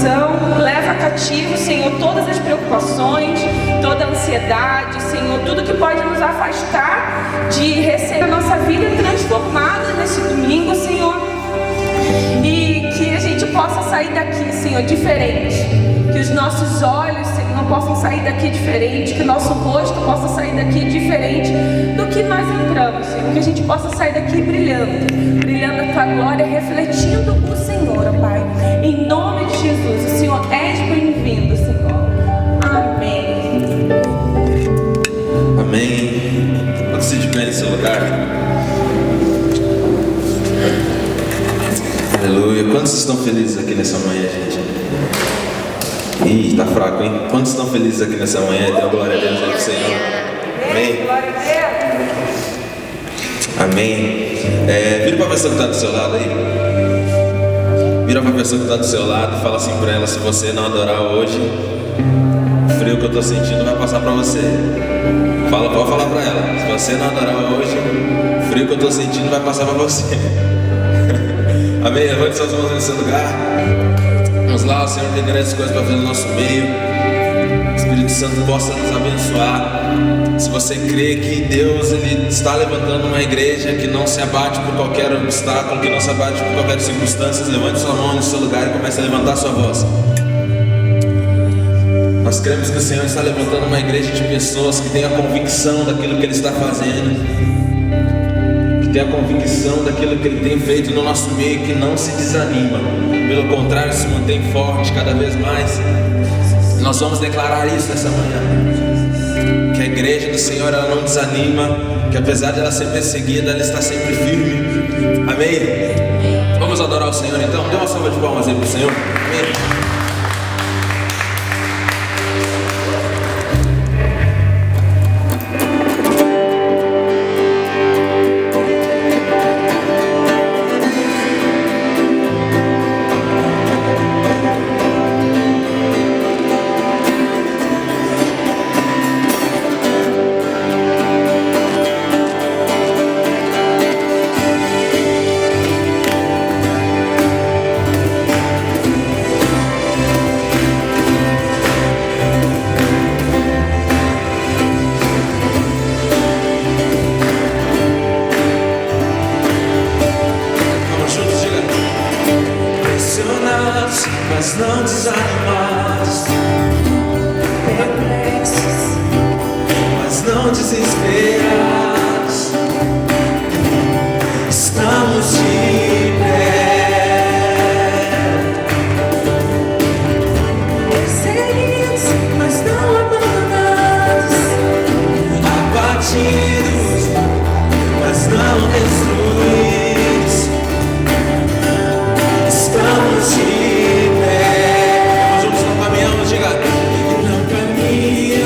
coração, leva cativo, Senhor, todas as preocupações, toda a ansiedade, Senhor, tudo que pode nos afastar de receber a nossa vida transformada nesse domingo, Senhor, e que a gente possa sair daqui, Senhor, diferente, que os nossos olhos, Senhor, possam sair daqui diferente, que o nosso rosto possa sair daqui diferente do que nós entramos, Senhor, que a gente possa sair daqui brilhando a Tua glória, refletindo o Senhor, ó Pai, em nome de Jesus. O Senhor és bem-vindo, Senhor. Amém. Amém. Pode se de pé em seu lugar. Aleluia. Quantos estão felizes aqui nessa manhã, gente? Ih, tá fraco, hein? Quantos estão felizes aqui nessa manhã? Dê glória a Deus aí pro Senhor. Amém. Amém. Vira para a pessoa que está do seu lado aí. Vira para a pessoa que está do seu lado e fala assim para ela: se você não adorar hoje, o frio que eu estou sentindo vai passar para você. Pode falar para ela: se você não adorar hoje, o frio que eu estou sentindo vai passar para você. Amém. Levante suas mãos nesse lugar. Vamos lá, o Senhor tem grandes coisas para fazer no nosso meio. O Espírito Santo possa nos abençoar. Se você crê que Deus ele está levantando uma igreja que não se abate por qualquer obstáculo, que não se abate por qualquer circunstância, levante sua mão no seu lugar e comece a levantar sua voz. Nós cremos que o Senhor está levantando uma igreja de pessoas que têm a convicção daquilo que Ele está fazendo, que tem a convicção daquilo que Ele tem feito no nosso meio, que não se desanima, pelo contrário, se mantém forte cada vez mais. Nós vamos declarar isso nessa manhã, que a igreja do Senhor ela não desanima, que apesar de ela ser perseguida, ela está sempre firme. Amém? Vamos adorar o Senhor então? Dê uma salva de palmas aí para o Senhor. Amém? Mas não desanimados, perplexos, mas não desesperados, estamos de pé, perseguidos, mas não abandonados, abatidos, mas não destruídos, estamos de pé. Diga, não caminhamos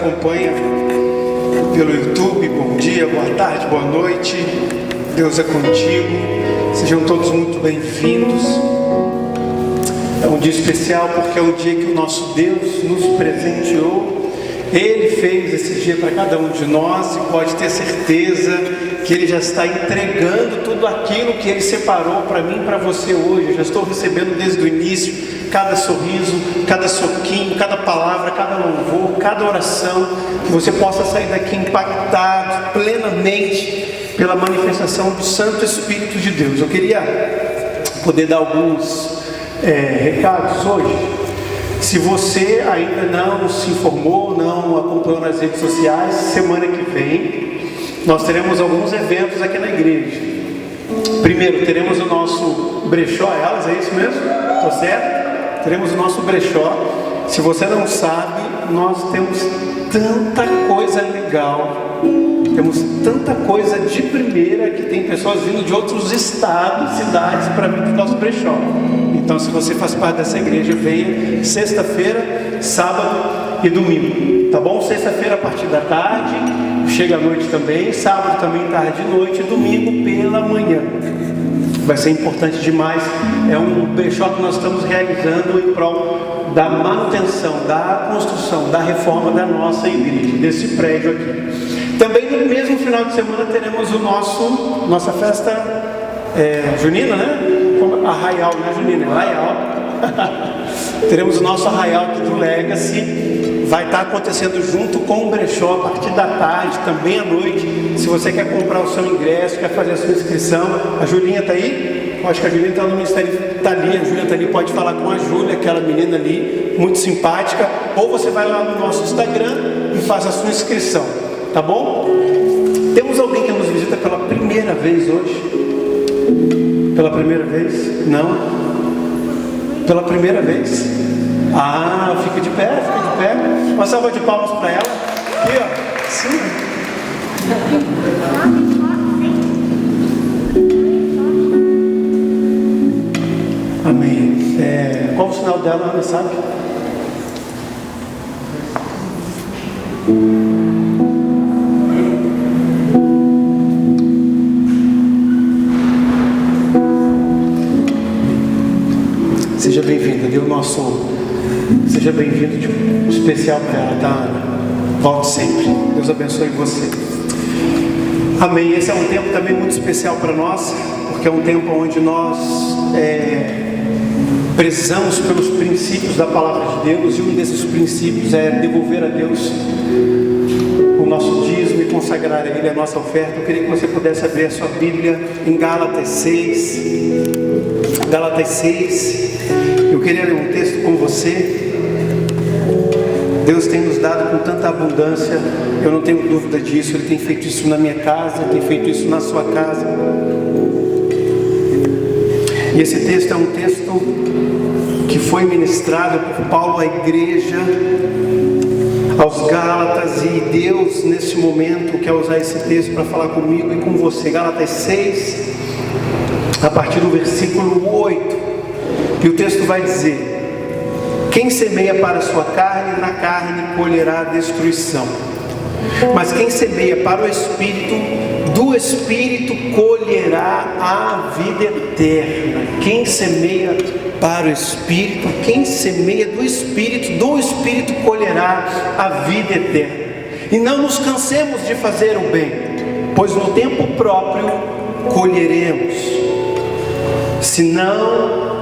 acompanha pelo YouTube, bom dia, boa tarde, boa noite. Deus é contigo. Sejam todos muito bem-vindos. É um dia especial porque é o dia que o nosso Deus nos presenteou. Ele fez esse dia para cada um de nós e pode ter certeza que Ele já está entregando tudo aquilo que Ele separou para mim e para você hoje. Eu já estou recebendo desde o início cada sorriso, cada soquinho, cada palavra, cada louvor, cada oração, que você possa sair daqui impactado plenamente pela manifestação do Santo Espírito de Deus. Eu queria poder dar alguns recados hoje. Se você ainda não se informou, não acompanhou nas redes sociais, semana que vem nós teremos alguns eventos aqui na igreja. Primeiro, teremos o nosso brechó, é isso mesmo? Estou certo? Teremos o nosso brechó. Se você não sabe, nós temos tanta coisa legal, temos tanta coisa de primeira, que tem pessoas vindo de outros estados, cidades, para vir para o nosso brechó. Então, se você faz parte dessa igreja, venha sexta-feira, sábado e domingo, tá bom? Sexta-feira a partir da tarde, chega à noite também, sábado também tarde e noite, e domingo pela manhã. Vai ser importante demais. É um brechó que nós estamos realizando em prol da manutenção, da construção, da reforma da nossa igreja, desse prédio aqui. Também no mesmo final de semana teremos nossa festa junina, né? Arraial, não é junina, é arraial. Teremos o nosso arraial aqui do Legacy. Vai estar acontecendo junto com o brechó a partir da tarde, também à noite. Se você quer comprar o seu ingresso, quer fazer a sua inscrição, a Julinha está aí? Eu acho que a Julinha está no ministério, está ali, a Júlia está ali, pode falar com a Júlia, aquela menina ali, muito simpática. Ou você vai lá no nosso Instagram e faz a sua inscrição, tá bom? Temos alguém que nos visita pela primeira vez hoje? Pela primeira vez? Não? Pela primeira vez? Ah, fica de pé, fica de pé. Uma salva de palmas para ela. Aqui, ó. Sim. Amém. Qual o sinal dela, Ana, sabe? Seja bem-vinda, seja bem-vindo de especial para ela, tá, Ana? Volte sempre. Deus abençoe você. Amém. Esse é um tempo também muito especial para nós, porque é um tempo onde nós prezamos pelos princípios da palavra de Deus, e um desses princípios é devolver a Deus o nosso dízimo e consagrar a Ele a nossa oferta. Eu queria que você pudesse abrir a sua Bíblia em Gálatas 6. Gálatas 6. Eu queria ler um texto com você. Deus tem nos dado com tanta abundância, eu não tenho dúvida disso. Ele tem feito isso na minha casa, tem feito isso na sua casa. E esse texto é um texto que foi ministrado por Paulo à igreja, aos Gálatas, e Deus nesse momento quer usar esse texto para falar comigo e com você. Gálatas 6, a partir do versículo 8, e o texto vai dizer: quem semeia para a sua carne, na carne colherá a destruição. Mas quem semeia para o Espírito, do Espírito colherá a vida eterna. Quem semeia para o Espírito, quem semeia do Espírito colherá a vida eterna. E não nos cansemos de fazer o bem, pois no tempo próprio colheremos, se não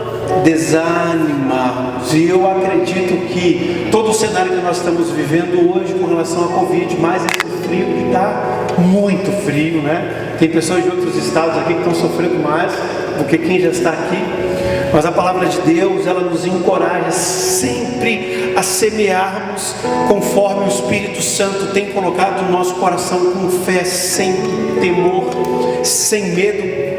desanimarmos. E eu acredito que todo o cenário que nós estamos vivendo hoje com relação à Covid, mais esse frio que está muito frio, né? Tem pessoas de outros estados aqui que estão sofrendo mais do que quem já está aqui. Mas a palavra de Deus, ela nos encoraja sempre a semearmos conforme o Espírito Santo tem colocado no nosso coração, com fé, sem temor, sem medo.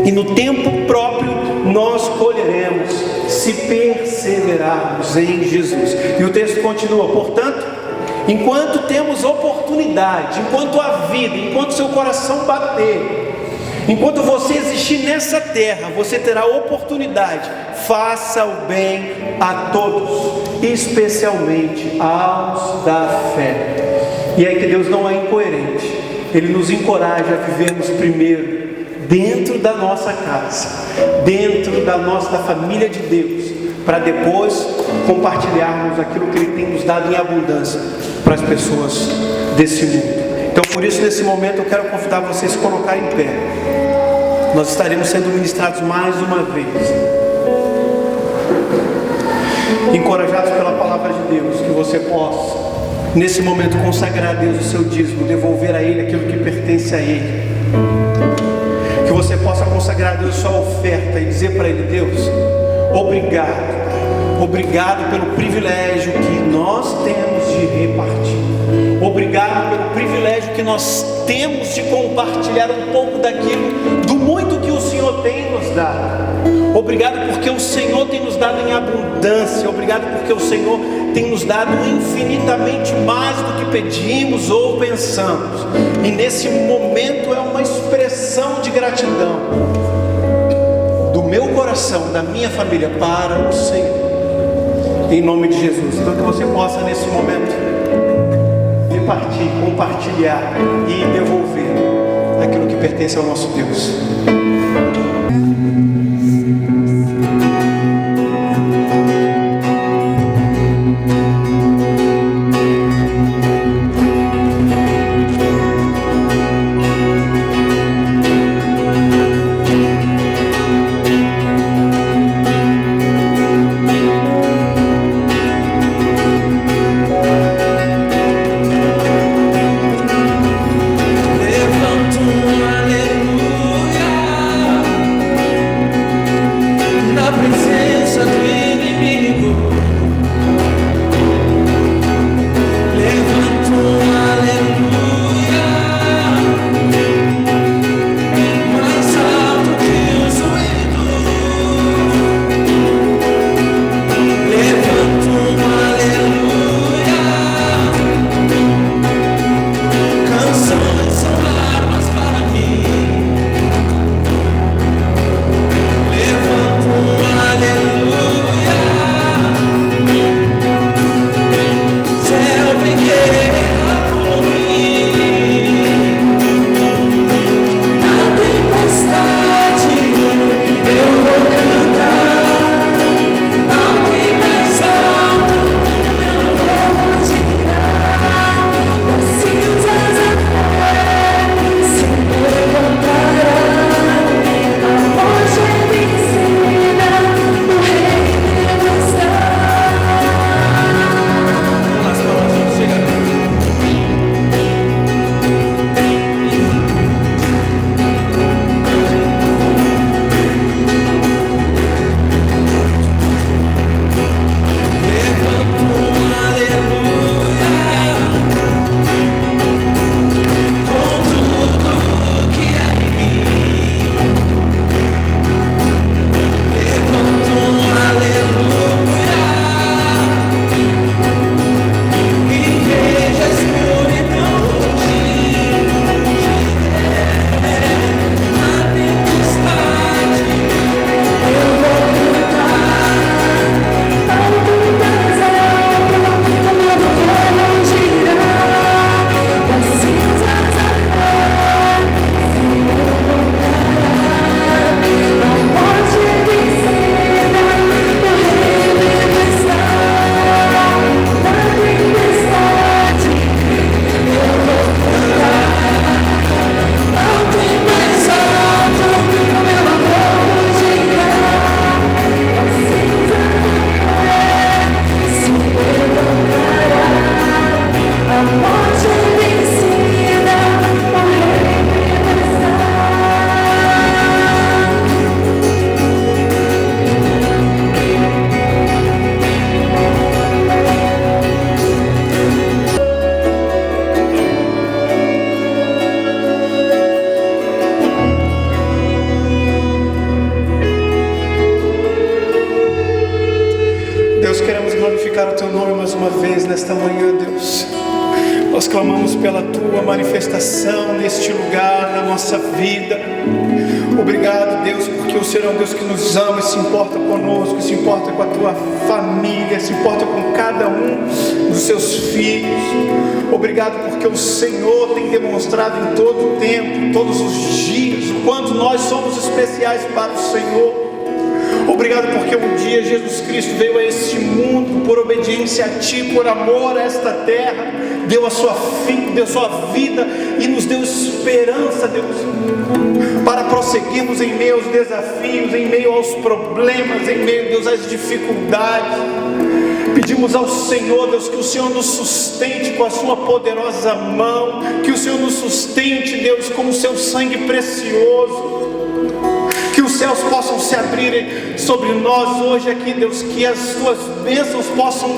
E no tempo próprio nós colheremos, se perseverarmos em Jesus. E o texto continua: portanto, enquanto temos oportunidade, enquanto a vida, enquanto seu coração bater, enquanto você existir nessa terra, você terá oportunidade. Faça o bem a todos, especialmente aos da fé. E é que Deus não é incoerente. Ele nos encoraja a vivermos primeiro dentro da nossa casa, dentro da família de Deus, para depois compartilharmos aquilo que Ele tem nos dado em abundância para as pessoas desse mundo. Então, por isso, nesse momento, eu quero convidar vocês a se colocar em pé. Nós estaremos sendo ministrados mais uma vez, encorajados pela palavra de Deus, que você possa, nesse momento, consagrar a Deus o seu dízimo, devolver a Ele aquilo que pertence a Ele. Que você possa consagrar a Deus a sua oferta e dizer para Ele: Deus, obrigado. Obrigado pelo privilégio que nós temos de repartir. Obrigado pelo privilégio que nós temos de compartilhar um pouco daquilo, do muito que o Senhor tem nos dado. Obrigado porque o Senhor tem nos dado em abundância. Obrigado porque o Senhor tem nos dado infinitamente mais do que pedimos ou pensamos. E nesse momento é uma expressão de gratidão do meu coração, da minha família, para o Senhor. Em nome de Jesus. Então que você possa nesse momento repartir, compartilhar e devolver aquilo que pertence ao nosso Deus. glorificar o Teu nome mais uma vez nesta manhã, Deus. Nós clamamos pela Tua manifestação neste lugar, na nossa vida. Obrigado, Deus, porque o Senhor é um Deus que nos ama e se importa conosco, se importa com a tua família, se importa com cada um dos seus filhos. Obrigado porque o Senhor tem demonstrado em todo o tempo, todos os dias, o quanto nós somos especiais para o Senhor. Obrigado porque um dia Jesus Cristo veio a este mundo por obediência a Ti, por amor a esta terra, deu a sua vida e nos deu esperança, Deus, para prosseguirmos em meio aos desafios, em meio aos problemas, em meio, Deus, às dificuldades. Pedimos ao Senhor, Deus, que o Senhor nos sustente com a sua poderosa mão, que o Senhor nos sustente, Deus, com o seu sangue precioso. Que os céus possam se abrirem sobre nós hoje aqui, Deus, que as tuas bênçãos possam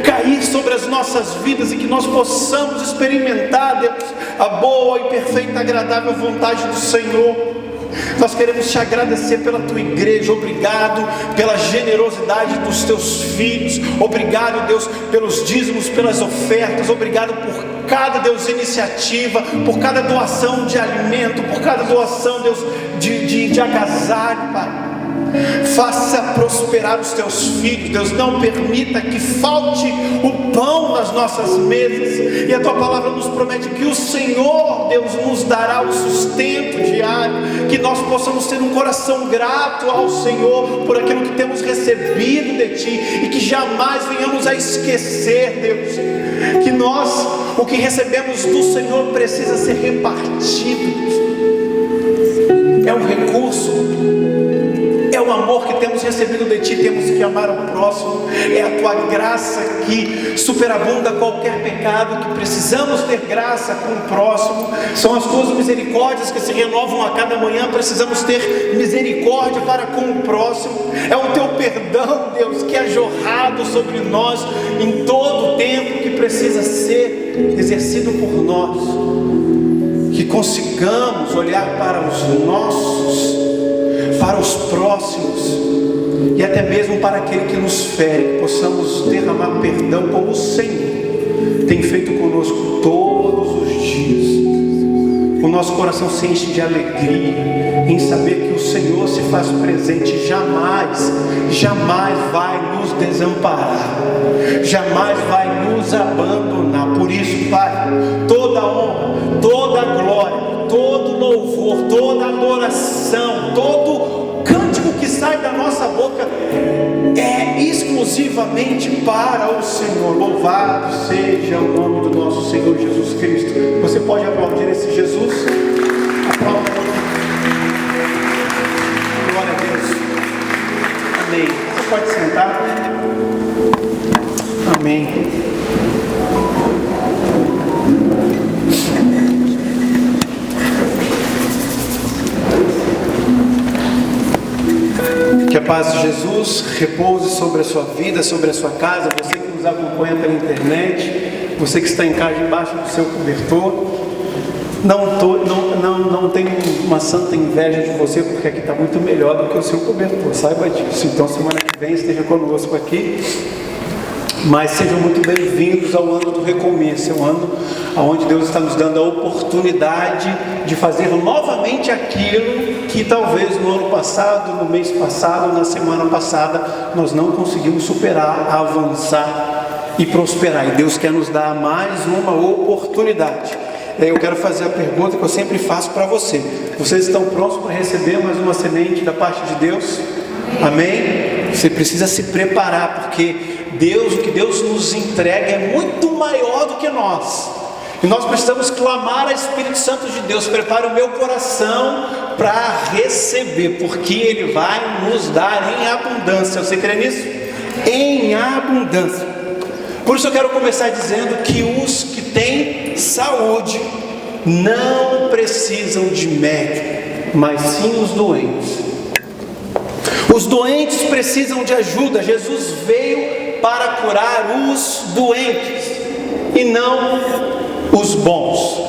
cair sobre as nossas vidas e que nós possamos experimentar, Deus, a boa e perfeita, agradável vontade do Senhor. Nós queremos te agradecer pela tua igreja, obrigado pela generosidade dos teus filhos, obrigado, Deus, pelos dízimos, pelas ofertas, obrigado por cada, Deus, iniciativa, por cada doação de alimento, por cada doação, Deus, de agasalho, Pai. Faça prosperar os teus filhos, Deus, não permita que falte o pão nas nossas mesas, e a tua palavra nos promete que o Senhor, Deus, nos dará o sustento diário, que nós possamos ter um coração grato ao Senhor por aquilo que temos recebido de Ti, e que jamais venhamos a esquecer, Deus, que nós, o que recebemos do Senhor precisa ser repartido. É um recurso, é o amor que temos recebido de Ti, temos que amar o próximo. É a Tua graça que superabunda qualquer pecado, que precisamos ter graça com o próximo. São as Tuas misericórdias que se renovam a cada manhã, precisamos ter misericórdia para com o próximo. É o Teu perdão, Deus, que é jorrado sobre nós em todo o tempo, que precisa ser exercido por nós. Que consigamos olhar para os nossos, para os próximos e até mesmo para aquele que nos fere, que possamos derramar perdão como o Senhor tem feito conosco todos os dias. O nosso coração se enche de alegria em saber que o Senhor se faz presente e jamais vai nos desamparar, jamais vai nos abandonar. Por isso, Pai, toda honra, toda glória, todo louvor, toda adoração, todo cântico que sai da nossa boca é exclusivamente para o Senhor. Louvado seja o nome do nosso Senhor Jesus Cristo. Você pode aplaudir esse Jesus? Aplauda. Glória a Deus. Amém. Você pode sentar. Amém. Que a paz de Jesus repouse sobre a sua vida, sobre a sua casa. Você que nos acompanha pela internet, você que está em casa embaixo do seu cobertor, não tenho uma santa inveja de você, porque aqui está muito melhor do que o seu cobertor, saiba disso. Então semana que vem esteja conosco aqui. Mas sejam muito bem-vindos ao ano do recomeço. É um ano onde Deus está nos dando a oportunidade de fazer novamente aquilo que talvez no ano passado, no mês passado, na semana passada, nós não conseguimos superar, avançar e prosperar. E Deus quer nos dar mais uma oportunidade. Eu quero fazer a pergunta que eu sempre faço para você. Vocês estão prontos para receber mais uma semente da parte de Deus? Amém? Você precisa se preparar, porque o que Deus nos entrega é muito maior do que nós. E nós precisamos clamar ao Espírito Santo de Deus: prepare o meu coração para receber, porque Ele vai nos dar em abundância. Você crê nisso? Em abundância. Por isso eu quero começar dizendo que os que têm saúde não precisam de médico, mas sim os doentes. Os doentes precisam de ajuda. Jesus veio para curar os doentes e não os bons.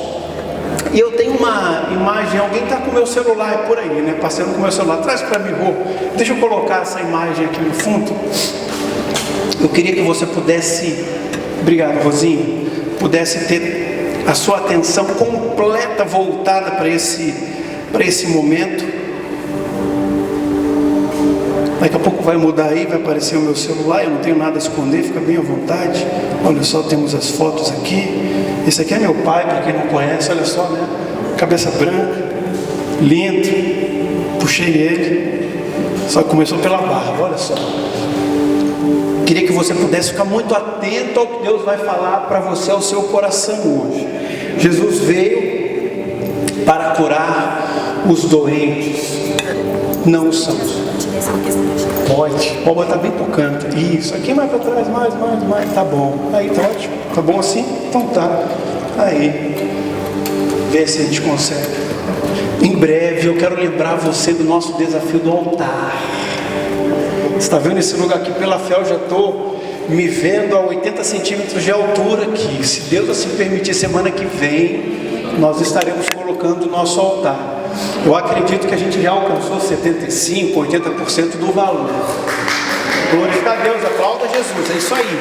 E eu tenho uma imagem, alguém está com o meu celular por aí, né? Passando com o meu celular, traz para mim, Rô. Deixa eu colocar essa imagem aqui no fundo. Eu queria que você pudesse, obrigado, Rosinha, pudesse ter a sua atenção completa voltada para esse momento. Daqui a pouco vai mudar aí, vai aparecer o meu celular, eu não tenho nada a esconder, fica bem à vontade. Olha só, temos as fotos aqui. Esse aqui é meu pai, para quem não conhece, olha só, né? Cabeça branca, lindo. Puxei ele, só que começou pela barba, olha só. Queria que você pudesse ficar muito atento ao que Deus vai falar para você, ao seu coração hoje. Jesus veio para curar os doentes, não os sãos. Pode botar bem pro canto. Isso, aqui mais para trás, mais, tá bom. Aí tá ótimo, tá bom assim? Então tá. Aí, vê se a gente consegue. Em breve eu quero lembrar você do nosso desafio do altar. Você está vendo esse lugar aqui? Pela fé eu já estou me vendo a 80 centímetros de altura aqui. Se Deus assim permitir, semana que vem nós estaremos colocando o nosso altar. Eu acredito que a gente já alcançou 75%, 80% do valor. Glorificar a Deus, aplauda Jesus, é isso aí.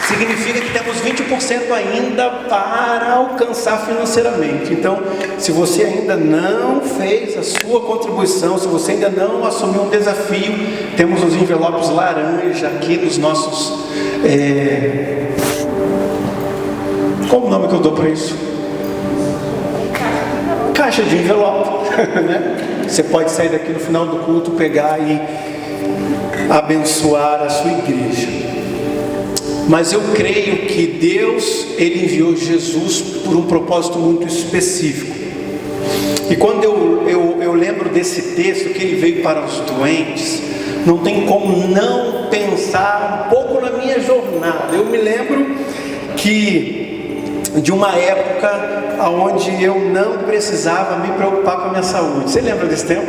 Significa que temos 20% ainda para alcançar financeiramente. Então, se você ainda não fez a sua contribuição, se você ainda não assumiu um desafio, temos os envelopes laranja aqui nos nossos... Qual o nome que eu dou para isso? Caixa de envelope. Né? Você pode sair daqui no final do culto, pegar e abençoar a sua igreja. Mas eu creio que Deus, Ele enviou Jesus por um propósito muito específico. E quando eu lembro desse texto, que Ele veio para os doentes, não tem como não pensar um pouco na minha jornada. Eu me lembro de uma época onde eu não precisava me preocupar com a minha saúde. Você lembra desse tempo?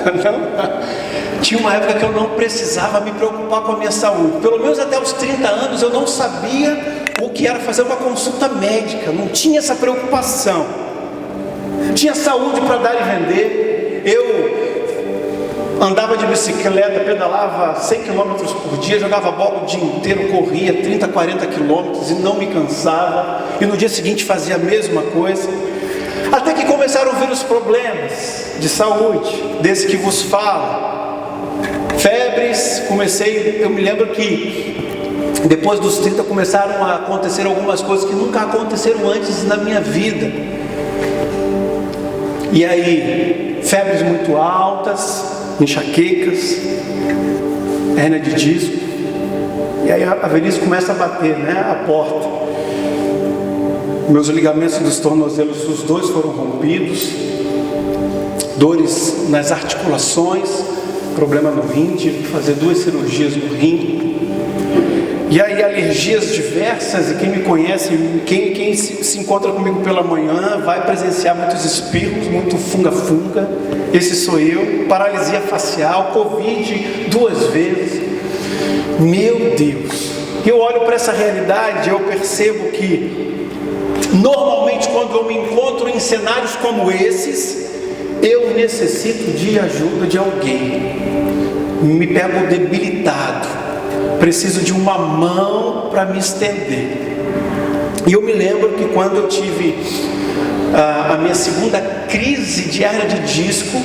Não? Tinha uma época que eu não precisava me preocupar com a minha saúde. Pelo menos até os 30 anos eu não sabia o que era fazer uma consulta médica. Não tinha essa preocupação. Tinha saúde para dar e vender. Eu andava de bicicleta, pedalava 100 km por dia, jogava bola o dia inteiro, corria 30, 40 km e não me cansava. E no dia seguinte fazia a mesma coisa. Até que começaram a vir os problemas de saúde, desse que vos falo. Febres, eu me lembro que depois dos 30 começaram a acontecer algumas coisas que nunca aconteceram antes na minha vida. E aí, febres muito altas, enxaquecas, hérnia de disco. E aí a velhice começa a bater, né, a porta. Meus ligamentos dos tornozelos, os dois foram rompidos. Dores nas articulações, problema no rim, tive que fazer 2 cirurgias no rim. E aí alergias diversas, e quem me conhece, quem se encontra comigo pela manhã, vai presenciar muitos espirros, muito funga-funga. Esse sou eu. Paralisia facial, Covid 2 vezes. Meu Deus! Eu olho para essa realidade, eu percebo que normalmente quando eu me encontro em cenários como esses, eu necessito de ajuda de alguém. Me pego debilitado, preciso de uma mão para me estender. E eu me lembro que quando eu tive a minha segunda crise de hérnia de disco,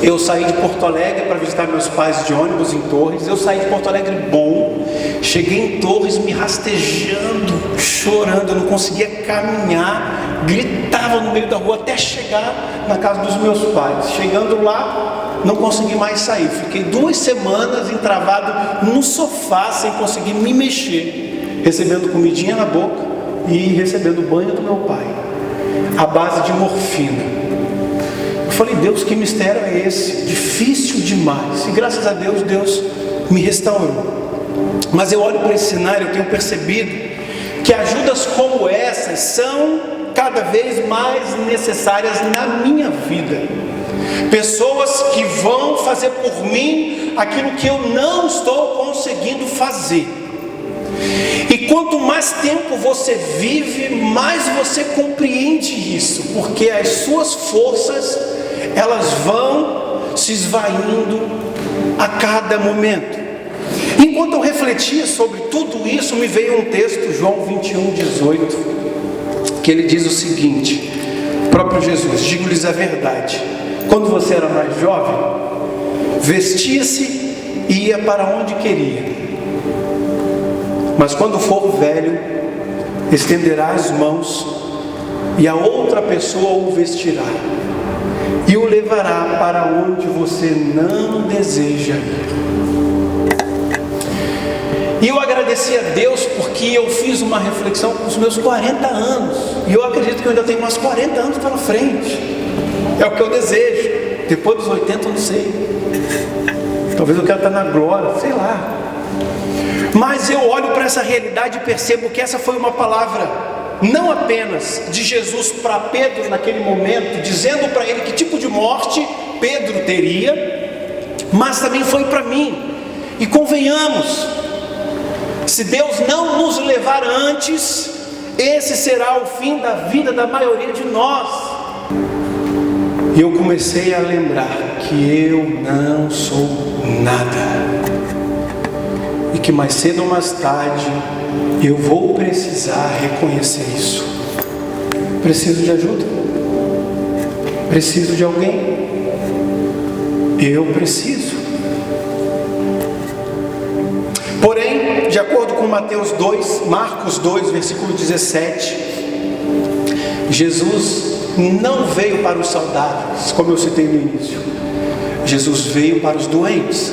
eu saí de Porto Alegre para visitar meus pais de ônibus em Torres. Eu saí de Porto Alegre bom, cheguei em Torres me rastejando, chorando, eu não conseguia caminhar, gritava no meio da rua até chegar na casa dos meus pais. Chegando lá, não consegui mais sair, fiquei 2 semanas entravado no sofá sem conseguir me mexer, recebendo comidinha na boca e recebendo o banho do meu pai, à base de morfina. Eu falei, Deus, que mistério é esse? Difícil demais. E graças a Deus, Deus me restaurou. Mas eu olho para esse cenário, eu tenho percebido que ajudas como essas são cada vez mais necessárias na minha vida. Pessoas que vão fazer por mim aquilo que eu não estou conseguindo fazer. E quanto mais tempo você vive, mais você compreende isso, porque as suas forças, elas vão se esvaindo a cada momento. Enquanto eu refletia sobre tudo isso, me veio um texto, João 21:18, que ele diz o seguinte: próprio Jesus, digo-lhes a verdade, quando você era mais jovem, vestia-se e ia para onde queria. Mas quando for velho, estenderá as mãos e a outra pessoa o vestirá e o levará para onde você não deseja ir. E eu agradeci a Deus porque eu fiz uma reflexão com os meus 40 anos. E eu acredito que eu ainda tenho mais 40 anos pela frente. É o que eu desejo. Depois dos 80 eu não sei. Talvez eu quero estar na glória, sei lá. Mas eu olho para essa realidade e percebo que essa foi uma palavra não apenas de Jesus para Pedro naquele momento, dizendo para ele que tipo de morte Pedro teria, mas também foi para mim. E convenhamos, se Deus não nos levar antes, esse será o fim da vida da maioria de nós. E eu comecei a lembrar que eu não sou nada, e que mais cedo ou mais tarde eu vou precisar reconhecer isso. Preciso de ajuda, preciso de alguém, eu preciso. Porém, de acordo com Marcos 2, versículo 17, Jesus não veio para os saudáveis, como eu citei no início. Jesus veio para os doentes.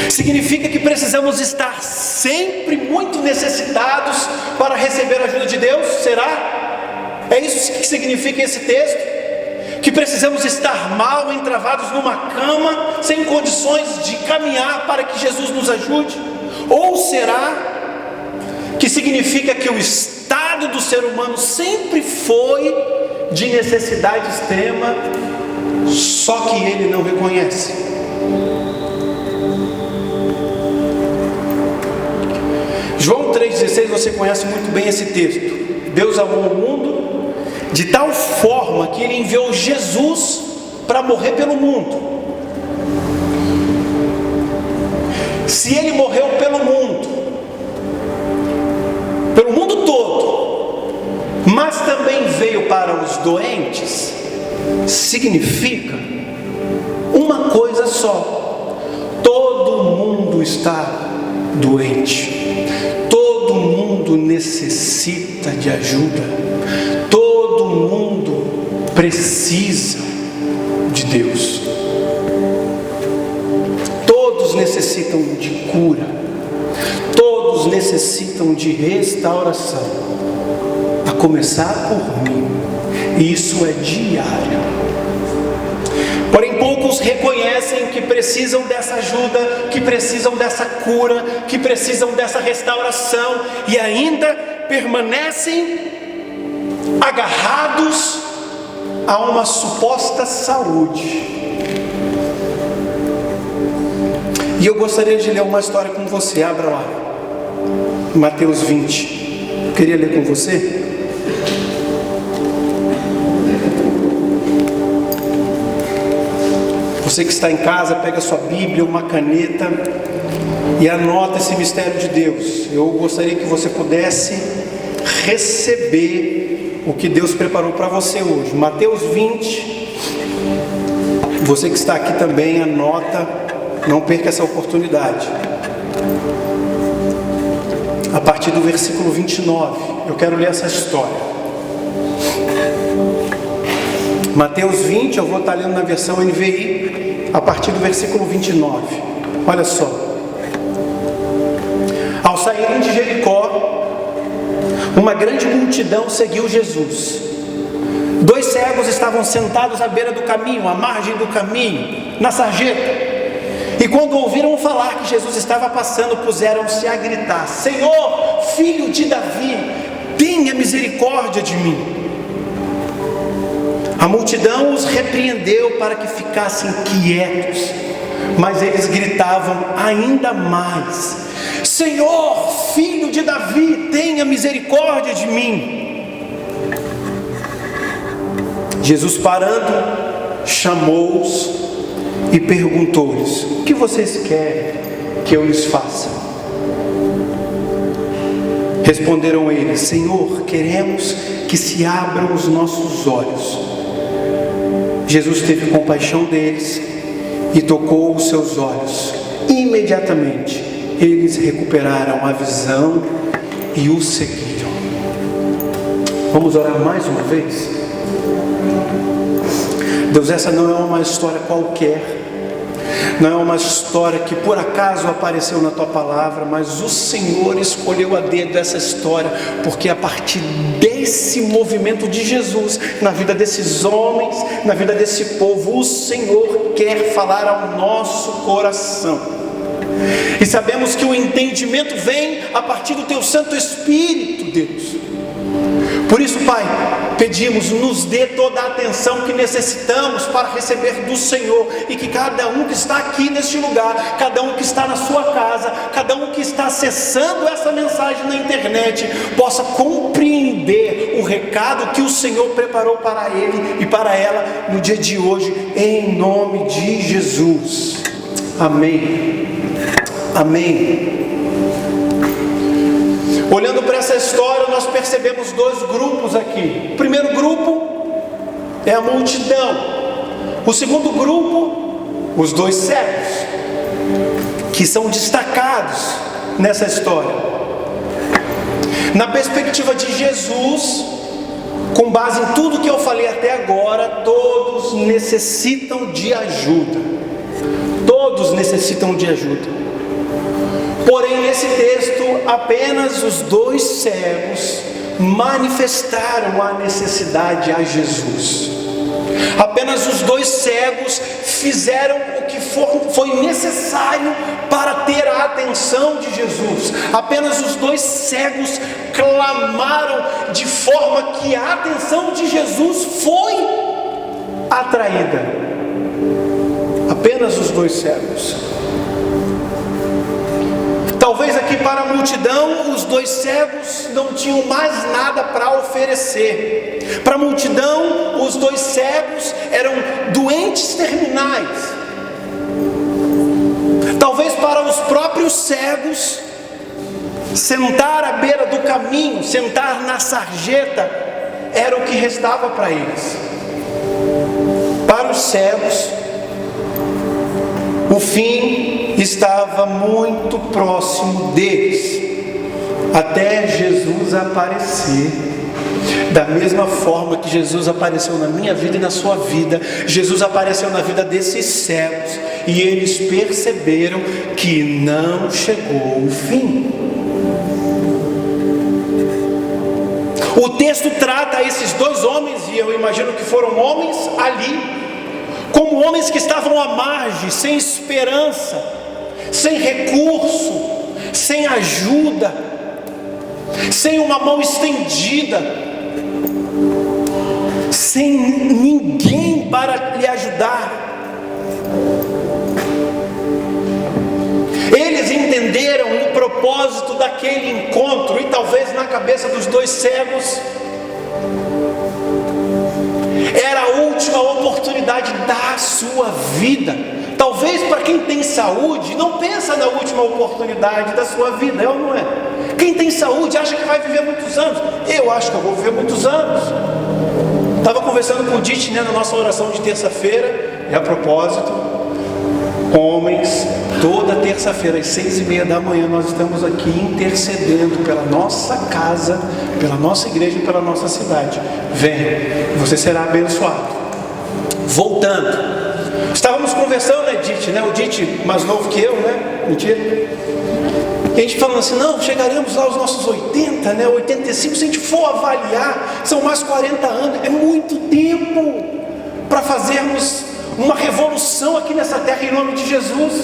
Significa que precisamos estar sempre muito necessitados para receber a ajuda de Deus? Será? É isso que significa esse texto? Que precisamos estar mal, entravados numa cama, sem condições de caminhar para que Jesus nos ajude? Ou será que significa que o estado do ser humano sempre foi de necessidade extrema, só que ele não reconhece? João 3,16, você conhece muito bem esse texto. Deus amou o mundo de tal forma que Ele enviou Jesus para morrer pelo mundo. Se Ele morreu pelo mundo todo, mas também veio para os doentes, significa uma coisa só: todo mundo está doente. Todo mundo necessita de ajuda. Todo mundo precisa de Deus. Todos necessitam de cura. Todos necessitam de restauração. A começar por mim. Isso é diário. Porém, poucos reconhecem que precisam dessa ajuda, que precisam dessa cura, que precisam dessa restauração, e ainda permanecem agarrados a uma suposta saúde. E eu gostaria de ler uma história com você. Abra lá, Mateus 20. Eu queria ler com você. Você que está em casa, pega a sua Bíblia, uma caneta e anota esse mistério de Deus. Eu gostaria que você pudesse receber o que Deus preparou para você hoje. Mateus 20. Você que está aqui também, anota, não perca essa oportunidade. A partir do versículo 29, eu quero ler essa história. Mateus 20, eu vou estar lendo na versão NVI, a partir do versículo 29. Olha só. Ao saírem de Jericó, uma grande multidão seguiu Jesus. 2 cegos estavam sentados à beira do caminho, à margem do caminho, na sarjeta. E quando ouviram falar que Jesus estava passando, puseram-se a gritar: Senhor, filho de Davi, tenha misericórdia de mim. A multidão os repreendeu para que ficassem quietos, mas eles gritavam ainda mais: Senhor, filho de Davi, tenha misericórdia de mim. Jesus, parando, chamou-os e perguntou-lhes: o que vocês querem que eu lhes faça? Responderam eles: Senhor, queremos que se abram os nossos olhos. Jesus teve compaixão deles e tocou os seus olhos. Imediatamente eles recuperaram a visão e o seguiram. Vamos orar mais uma vez? Deus, essa não é uma história qualquer, não é uma história que por acaso apareceu na tua palavra, mas o Senhor escolheu a dedo essa história, porque a partir desse movimento de Jesus, na vida desses homens, na vida desse povo, o Senhor quer falar ao nosso coração. E sabemos que o entendimento vem a partir do teu Santo Espírito, Deus. Por isso, Pai, pedimos, nos dê toda a atenção que necessitamos para receber do Senhor, e que cada um que está aqui neste lugar, cada um que está na sua casa, cada um que está acessando essa mensagem na internet, possa compreender o recado que o Senhor preparou para ele e para ela no dia de hoje, em nome de Jesus. Amém. Amém. Olhando para essa história, nós percebemos dois grupos aqui. O primeiro grupo é a multidão. O segundo grupo, os dois cegos, que são destacados nessa história. Na perspectiva de Jesus, com base em tudo que eu falei até agora, todos necessitam de ajuda. Todos necessitam de ajuda. Porém, nesse texto, apenas os dois cegos manifestaram a necessidade a Jesus. Apenas os dois cegos fizeram o que foi necessário para ter a atenção de Jesus. Apenas os dois cegos clamaram de forma que a atenção de Jesus foi atraída. Apenas os dois cegos. Talvez aqui para a multidão, os dois cegos não tinham mais nada para oferecer. Para a multidão, os dois cegos eram doentes terminais. Talvez para os próprios cegos, sentar à beira do caminho, sentar na sarjeta, era o que restava para eles. Para os cegos, o fim estava muito próximo deles, até Jesus aparecer. Da mesma forma que Jesus apareceu na minha vida e na sua vida, Jesus apareceu na vida desses cegos, e eles perceberam que não chegou o fim. O texto trata esses dois homens, e eu imagino que foram homens ali, como homens que estavam à margem, sem esperança, sem recurso, sem ajuda, sem uma mão estendida, sem ninguém para lhe ajudar. Eles entenderam o propósito daquele encontro, e talvez na cabeça dos dois cegos era a última oportunidade da sua vida. Talvez para quem tem saúde, não pensa na última oportunidade da sua vida, é ou não é? Quem tem saúde acha que vai viver muitos anos. Eu acho que eu vou viver muitos anos. Estava conversando com o Dite, na nossa oração de terça-feira, e a propósito, homens, toda terça-feira às 6:30 da manhã nós estamos aqui intercedendo pela nossa casa, pela nossa igreja e pela nossa cidade. Venha, você será abençoado. Voltando, estávamos conversando, né, Dite, o Dite mais novo que eu, mentira, e a gente falando assim, não, chegaremos lá aos nossos 80, 85, se a gente for avaliar, são mais 40 anos, é muito tempo para fazermos uma revolução aqui nessa terra em nome de Jesus.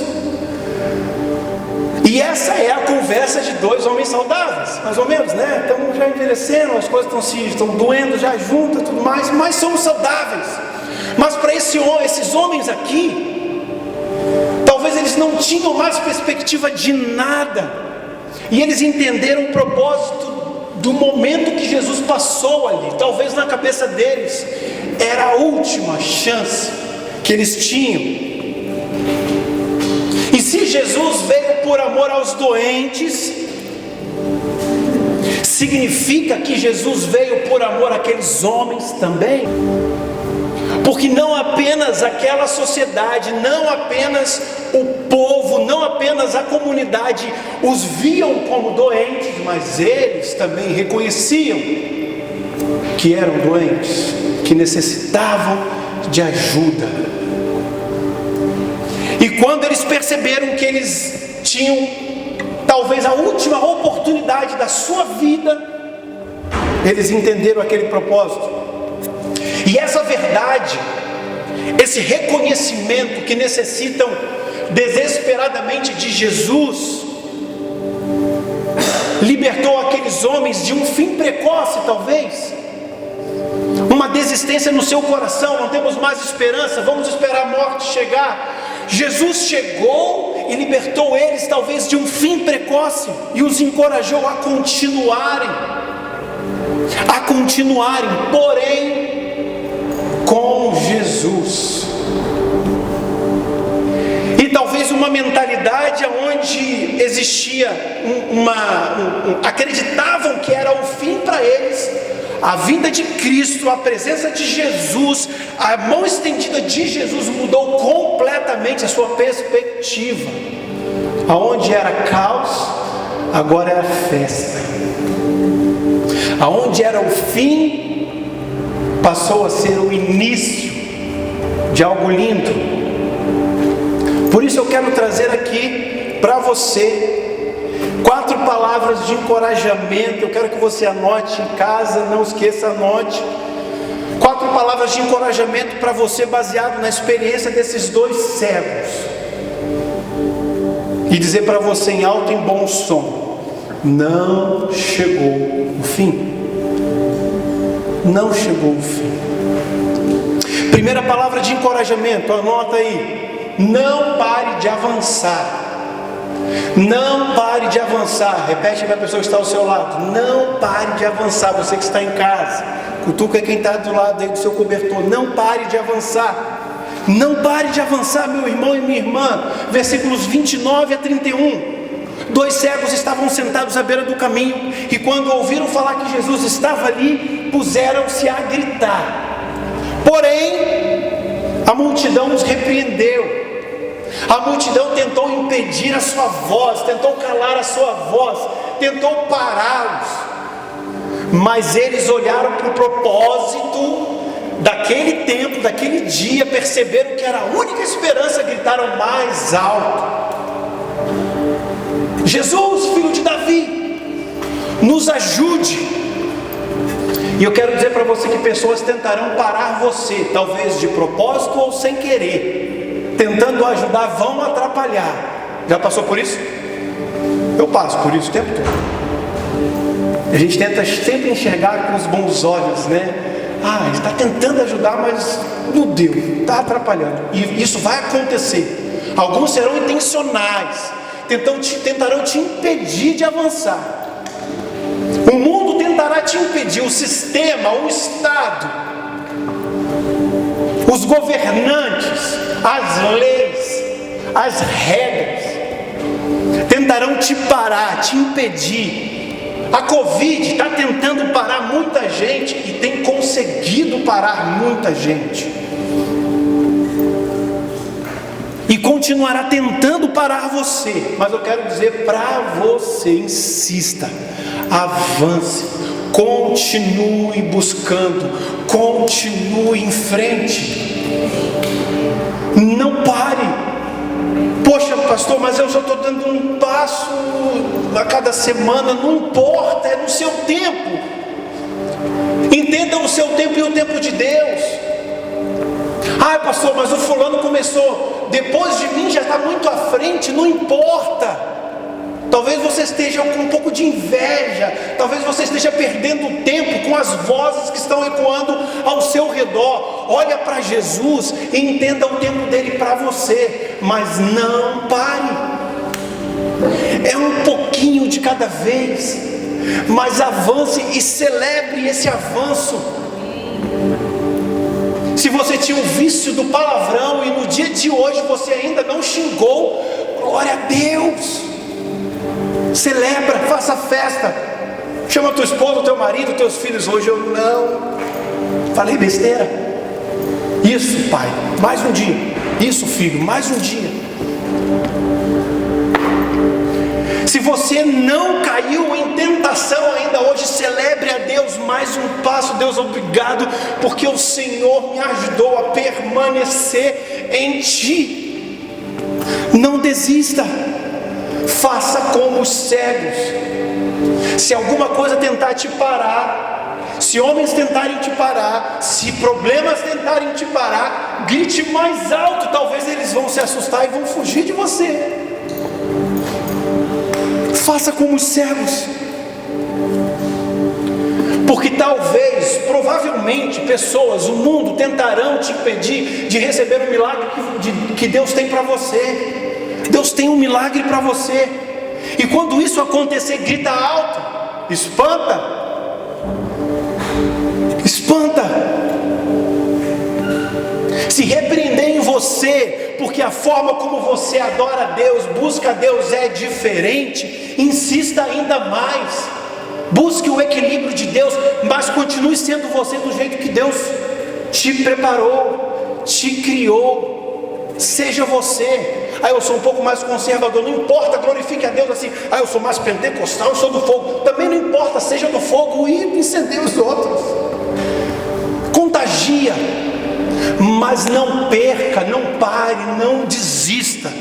E essa é a conversa de dois homens saudáveis, mais ou menos, Estamos já envelhecendo, as coisas estão doendo já juntas, tudo mais, mas somos saudáveis. Mas para esses homens aqui, talvez eles não tinham mais perspectiva de nada, e eles entenderam o propósito do momento que Jesus passou ali. Talvez na cabeça deles era a última chance que eles tinham. E se Jesus veio por amor aos doentes, significa que Jesus veio por amor àqueles homens também. Porque não apenas aquela sociedade, não apenas o povo, não apenas a comunidade os viam como doentes, mas eles também reconheciam que eram doentes, que necessitavam de ajuda. E quando eles perceberam que eles tinham talvez a última oportunidade da sua vida, eles entenderam aquele propósito. E essa verdade, esse reconhecimento que necessitam desesperadamente de Jesus, libertou aqueles homens de um fim precoce, talvez, uma desistência no seu coração. Não temos mais esperança, vamos esperar a morte chegar. Jesus chegou e libertou eles talvez de um fim precoce e os encorajou a continuarem, porém com Jesus. E talvez uma mentalidade onde existia acreditavam que era o fim para eles, a vinda de Cristo, a presença de Jesus, a mão estendida de Jesus mudou completamente a sua perspectiva. Aonde era caos, agora era festa. Aonde era o fim, passou a ser o início de algo lindo. Por isso eu quero trazer aqui para você 4 palavras de encorajamento. Eu quero que você anote em casa, não esqueça, anote. 4 palavras de encorajamento para você, baseado na experiência desses 2 cegos. E dizer para você em alto e bom som: não chegou o fim. Não chegou o fim. Primeira palavra de encorajamento, anota aí: não pare de avançar. Não pare de avançar. Repete para a pessoa que está ao seu lado: não pare de avançar. Você que está em casa, cutuca quem está do lado aí do seu cobertor. Não pare de avançar. Não pare de avançar, meu irmão e minha irmã. Versículos 29 a 31. 2 cegos estavam sentados à beira do caminho, e quando ouviram falar que Jesus estava ali, puseram-se a gritar. Porém, a multidão os repreendeu. A multidão tentou impedir a sua voz, tentou calar a sua voz, tentou pará-los. Mas eles olharam para o propósito daquele tempo, daquele dia, perceberam que era a única esperança, gritaram mais alto: Jesus, filho de Davi, nos ajude. E eu quero dizer para você que pessoas tentarão parar você, talvez de propósito ou sem querer, tentando ajudar, vão atrapalhar. Já passou por isso? Eu passo por isso o tempo todo. A gente tenta sempre enxergar com os bons olhos, né? Ele está tentando ajudar, mas não deu, está atrapalhando. E isso vai acontecer. Alguns serão intencionais, tentarão te impedir de avançar. O mundo tentará te impedir, o sistema, o Estado, os governantes, as leis, as regras tentarão te parar, te impedir. A Covid está tentando parar muita gente e tem conseguido parar muita gente. E continuará tentando parar você. Mas eu quero dizer para você: insista, avance, continue buscando, continue em frente. Não pare. Poxa, pastor, mas eu só estou dando um passo a cada semana. Não importa, é no seu tempo. Entenda o seu tempo e o tempo de Deus. Pastor, mas o fulano começou depois de mim, já está muito à frente. Não importa. Talvez você esteja com um pouco de inveja, talvez você esteja perdendo tempo com as vozes que estão ecoando ao seu redor. Olha para Jesus e entenda o tempo dele para você, mas não pare. É um pouquinho de cada vez, mas avance e celebre esse avanço. Se você tinha o vício do palavrão e no dia de hoje você ainda não xingou, glória a Deus. Celebra, faça festa. Chama tua esposa, teu marido, teus filhos. Hoje eu não falei besteira. Isso, pai, mais um dia. Isso, filho, mais um dia. Se você não caiu em tentação ainda hoje, celebre a Deus mais um passo. Deus, obrigado, porque o Senhor me ajudou a permanecer em Ti. Não desista, faça como os cegos. Se alguma coisa tentar te parar, se homens tentarem te parar, se problemas tentarem te parar, grite mais alto, talvez eles vão se assustar e vão fugir de você. Faça como os cegos. Porque talvez, provavelmente, pessoas, o mundo tentarão te impedir de receber o milagre que Deus tem para você. Deus tem um milagre para você. E quando isso acontecer, grita alto, espanta. Espanta. Se repreender em você, porque a forma como você adora a Deus, busca a Deus é diferente, insista ainda mais. Busque o equilíbrio de Deus, mas continue sendo você do jeito que Deus te preparou, te criou. Seja você. Eu sou um pouco mais conservador, não importa, glorifique a Deus assim. Eu sou mais pentecostal, eu sou do fogo. Também não importa, seja do fogo e incendeie os outros. Contagia, mas não perca, não pare, não desista.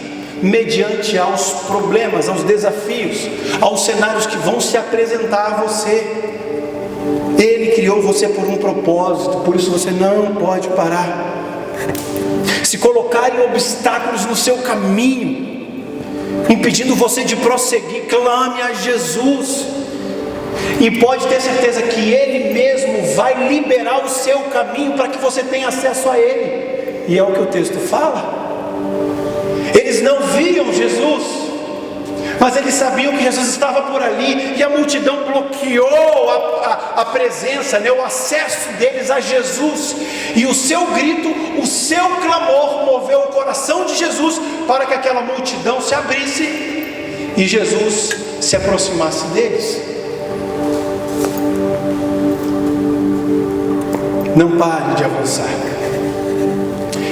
Mediante aos problemas, aos desafios, aos cenários que vão se apresentar a você. Ele criou você por um propósito, por isso você não pode parar. Se colocarem obstáculos no seu caminho, impedindo você de prosseguir, clame a Jesus. E pode ter certeza que Ele mesmo vai liberar o seu caminho para que você tenha acesso a Ele. E é o que o texto fala. Eles não viam Jesus, mas eles sabiam que Jesus estava por ali, e a multidão bloqueou a presença, o acesso deles a Jesus, e o seu grito, o seu clamor moveu o coração de Jesus para que aquela multidão se abrisse e Jesus se aproximasse deles. Não pare de avançar.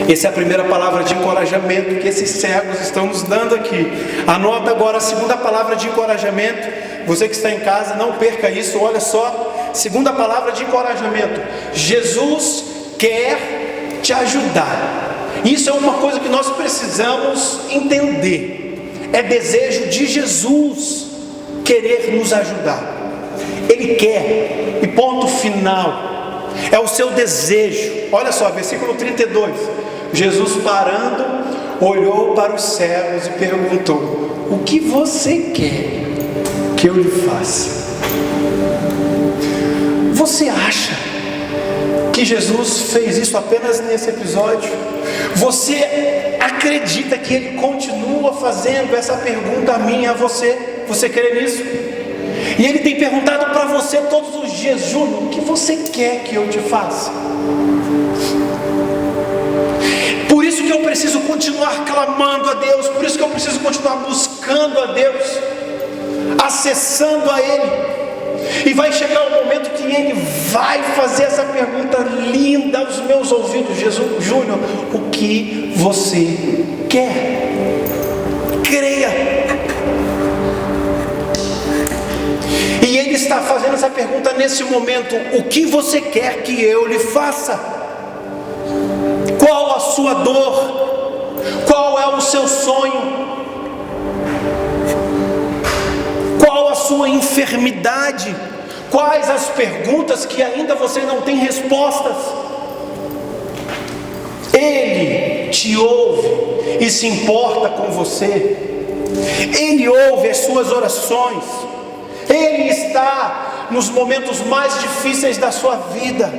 Essa é a primeira palavra de encorajamento que esses cegos estão nos dando aqui. Anota agora a segunda palavra de encorajamento. Você que está em casa, não perca isso. Olha só, segunda palavra de encorajamento: Jesus quer te ajudar. Isso é uma coisa que nós precisamos entender. É desejo de Jesus querer nos ajudar. Ele quer, e ponto final. É o seu desejo. Olha só, versículo 32. Jesus, parando, olhou para os cegos e perguntou: o que você quer que eu lhe faça? Você acha que Jesus fez isso apenas nesse episódio? Você acredita que Ele continua fazendo essa pergunta a mim e a você? Você crê nisso? E Ele tem perguntado para você todos os dias: Júnior, o que você quer que eu te faça? Por isso que eu preciso continuar clamando a Deus, por isso que eu preciso continuar buscando a Deus, acessando a Ele. E vai chegar um momento que Ele vai fazer essa pergunta linda aos meus ouvidos: Jesus, Júnior, o que você quer? Creia. E Ele está fazendo essa pergunta nesse momento: o que você quer que eu lhe faça? Qual a sua dor? Qual é o seu sonho? Qual a sua enfermidade? Quais as perguntas que ainda você não tem respostas? Ele te ouve e se importa com você. Ele ouve as suas orações. Ele está nos momentos mais difíceis da sua vida.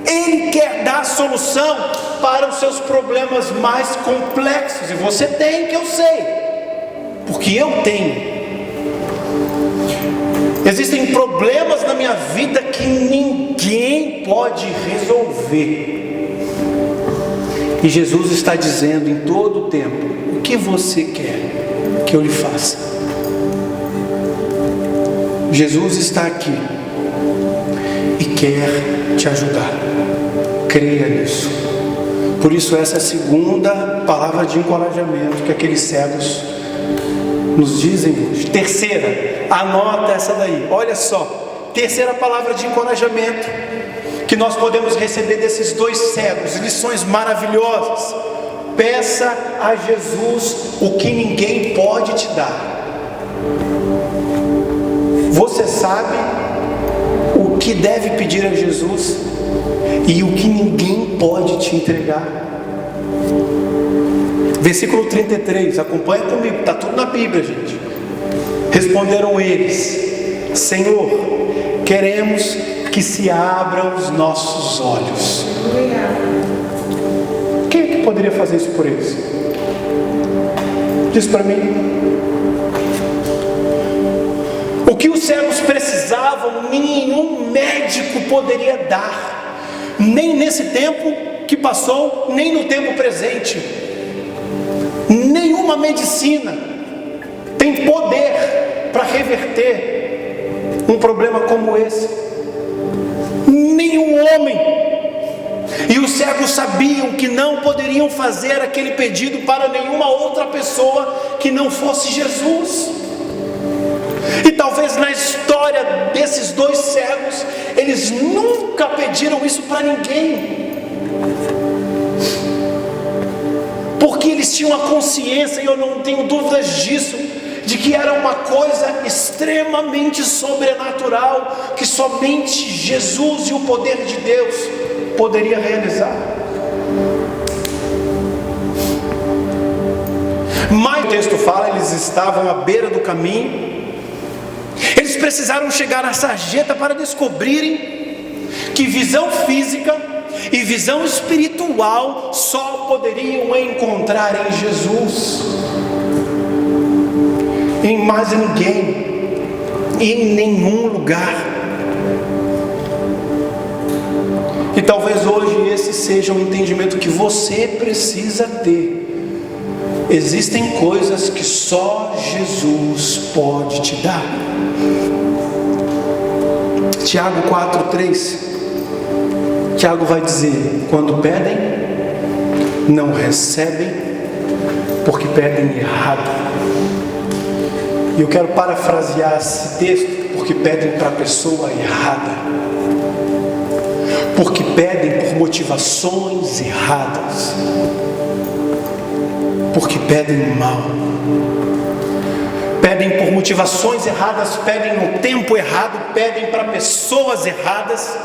Ele quer dar solução para os seus problemas mais complexos. E você tem, que eu sei, porque eu tenho. Existem problemas na minha vida que ninguém pode resolver. E Jesus está dizendo em todo o tempo: o que você quer que eu lhe faça? Jesus está aqui e quer te ajudar. Creia nisso. Por isso essa é a segunda palavra de encorajamento que aqueles cegos nos dizem hoje. Terceira, anota essa daí, olha só. Terceira palavra de encorajamento que nós podemos receber desses dois cegos, lições maravilhosas. Peça a Jesus o que ninguém pode te dar. Você sabe o que deve pedir a Jesus e o que ninguém pode te entregar. Versículo 33, acompanha comigo, está tudo na Bíblia, gente. Responderam eles: Senhor, queremos que se abram os nossos olhos. Quem é que poderia fazer isso por eles? Diz para mim. O que os cegos precisavam, nenhum médico poderia dar, nem nesse tempo que passou, nem no tempo presente. Nenhuma medicina tem poder para reverter um problema como esse. Nenhum homem. E os cegos sabiam que não poderiam fazer aquele pedido para nenhuma outra pessoa que não fosse Jesus. E talvez na história desses dois cegos, eles nunca pediram isso para ninguém, porque eles tinham a consciência, e eu não tenho dúvidas disso, de que era uma coisa extremamente sobrenatural, que somente Jesus e o poder de Deus poderia realizar. Mas o texto fala, eles estavam à beira do caminho. Eles precisaram chegar à sarjeta para descobrirem que visão física e visão espiritual só poderiam encontrar em Jesus, em mais ninguém, em nenhum lugar. E talvez hoje esse seja o entendimento que você precisa ter. Existem coisas que só Jesus pode te dar. Tiago 4,3, Tiago vai dizer: quando pedem, não recebem, porque pedem errado. E eu quero parafrasear esse texto: porque pedem para a pessoa errada, porque pedem por motivações erradas, porque pedem mal, pedem por motivações erradas, pedem no tempo errado, pedem para pessoas erradas.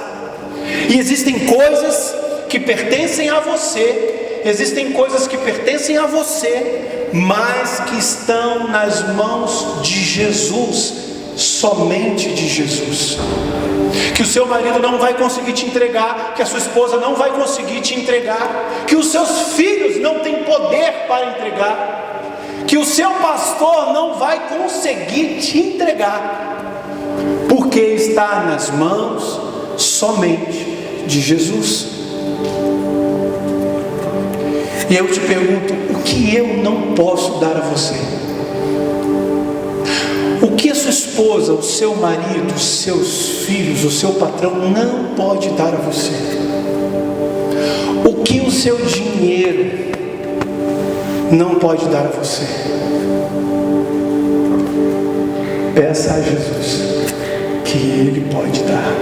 E existem coisas que pertencem a você, existem coisas que pertencem a você, mas que estão nas mãos de Jesus, somente de Jesus. Que o seu marido não vai conseguir te entregar, que a sua esposa não vai conseguir te entregar, que os seus filhos não têm poder para entregar, que o seu pastor não vai conseguir te entregar, porque está nas mãos somente de Jesus. E eu te pergunto: o que eu não posso dar a você? O que a sua esposa, o seu marido, os seus filhos, o seu patrão não pode dar a você? O que o seu dinheiro não pode dar a você? Peça a Jesus, que Ele pode dar.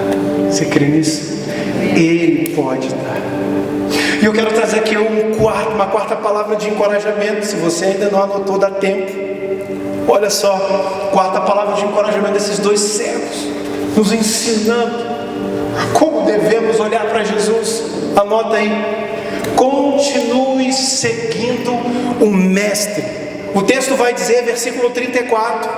Você crê nisso? Ele pode dar. E eu quero trazer aqui uma quarta palavra de encorajamento. Se você ainda não anotou, dá tempo. Olha só, quarta palavra de encorajamento desses dois cegos, nos ensinando como devemos olhar para Jesus. Anota aí: continue seguindo o Mestre. O texto vai dizer, versículo 34: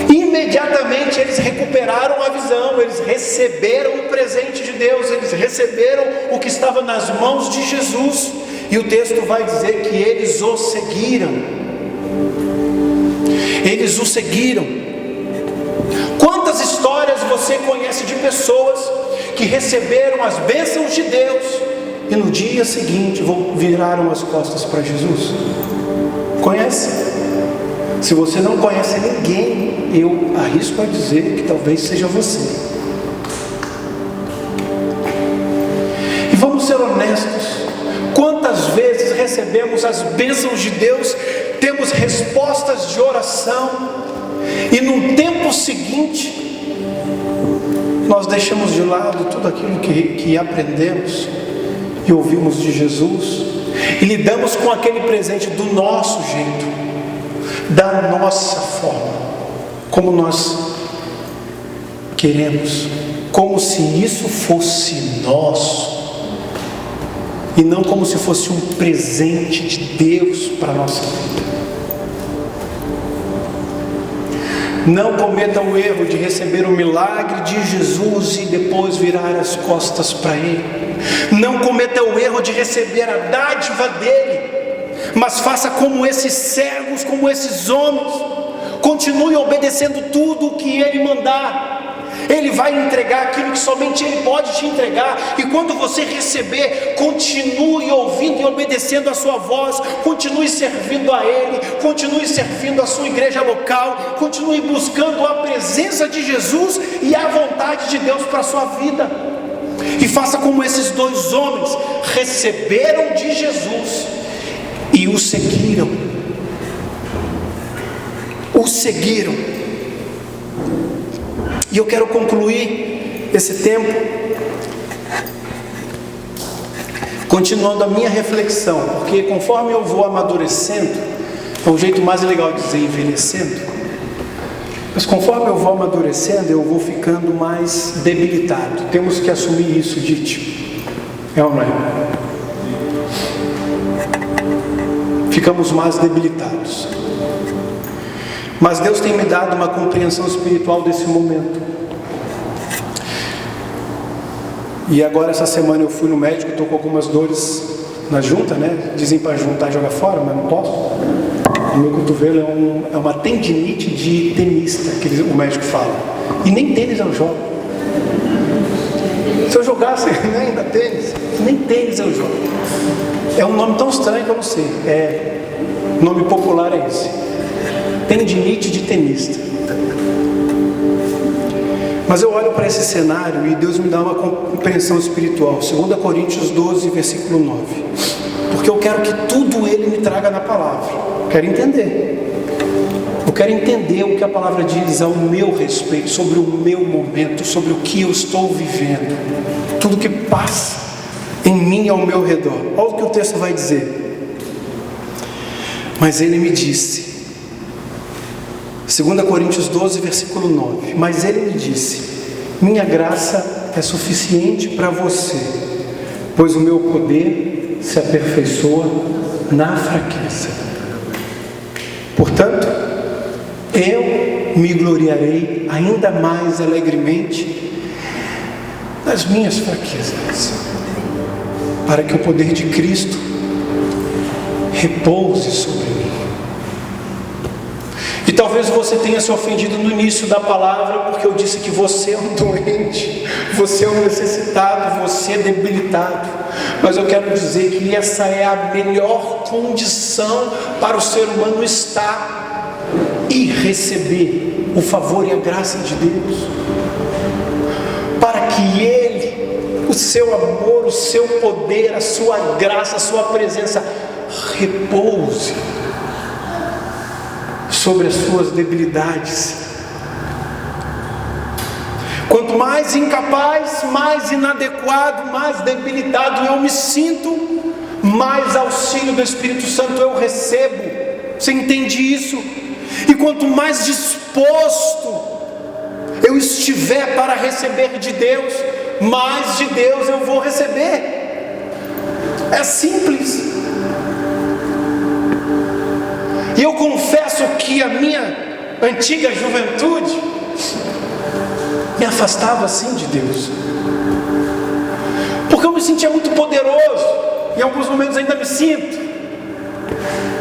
imediatamente eles recuperaram a visão, eles receberam o presente de Deus, eles receberam o que estava nas mãos de Jesus. E o texto vai dizer que eles o seguiram. Eles o seguiram. Quantas histórias você conhece de pessoas que receberam as bênçãos de Deus e no dia seguinte viraram as costas para Jesus? Conhece? Se você não conhece ninguém, eu arrisco a dizer que talvez seja você. E vamos ser honestos: quantas recebemos as bênçãos de Deus, temos respostas de oração, e no tempo seguinte, nós deixamos de lado tudo aquilo que aprendemos e ouvimos de Jesus, e lidamos com aquele presente do nosso jeito, da nossa forma, como nós queremos, como se isso fosse nosso, e não como se fosse um presente de Deus para a nossa vida. Não cometa o erro de receber o milagre de Jesus e depois virar as costas para Ele. Não cometa o erro de receber a dádiva dEle, mas faça como esses cegos, como esses homens. Continue obedecendo tudo o que Ele mandar. Ele vai entregar aquilo que somente Ele pode te entregar. E quando você receber, continue ouvindo e obedecendo a sua voz. Continue servindo a Ele. Continue servindo a sua igreja local. Continue buscando a presença de Jesus e a vontade de Deus para a sua vida. E faça como esses dois homens receberam de Jesus e o seguiram. O seguiram. E eu quero concluir esse tempo continuando a minha reflexão, porque conforme eu vou amadurecendo, é um jeito mais legal de dizer envelhecendo, mas conforme eu vou amadurecendo, eu vou ficando mais debilitado. Temos que assumir isso, Dite. É ou não é? Ficamos mais debilitados. Mas Deus tem me dado uma compreensão espiritual desse momento. E agora essa semana eu fui no médico, estou com algumas dores na junta, né? Dizem para juntar e jogar fora, mas não posso. O meu cotovelo é uma tendinite de tenista, que o médico fala. E nem tênis eu jogo. Se eu jogasse ainda tênis, nem tênis eu jogo. É um nome tão estranho que eu não sei. O nome popular é esse. Tendinite de tenista. Mas eu olho para esse cenário e Deus me dá uma compreensão espiritual. 2 Coríntios 12, versículo 9. Porque eu quero que tudo Ele me traga na palavra. Eu quero entender. Eu quero entender o que a palavra diz ao meu respeito, sobre o meu momento, sobre o que eu estou vivendo. Tudo que passa em mim e ao meu redor. Olha o que o texto vai dizer. Mas Ele me disse, 2 Coríntios 12, versículo 9. Mas Ele me disse: minha graça é suficiente para você, pois o meu poder se aperfeiçoa na fraqueza. Portanto, eu me gloriarei ainda mais alegremente nas minhas fraquezas, para que o poder de Cristo repouse sobre mim. E talvez você tenha se ofendido no início da palavra, porque eu disse que você é um doente, você é um necessitado, você é debilitado. Mas eu quero dizer que essa é a melhor condição para o ser humano estar e receber o favor e a graça de Deus, para que Ele, o seu amor, o seu poder, a sua graça, a sua presença repouse sobre as suas debilidades. Quanto mais incapaz, mais inadequado, mais debilitado eu me sinto, mais auxílio do Espírito Santo eu recebo. Você entende isso? E quanto mais disposto eu estiver para receber de Deus, mais de Deus eu vou receber. É simples. E eu confesso que a minha antiga juventude me afastava assim de Deus, porque eu me sentia muito poderoso. Em alguns momentos ainda me sinto.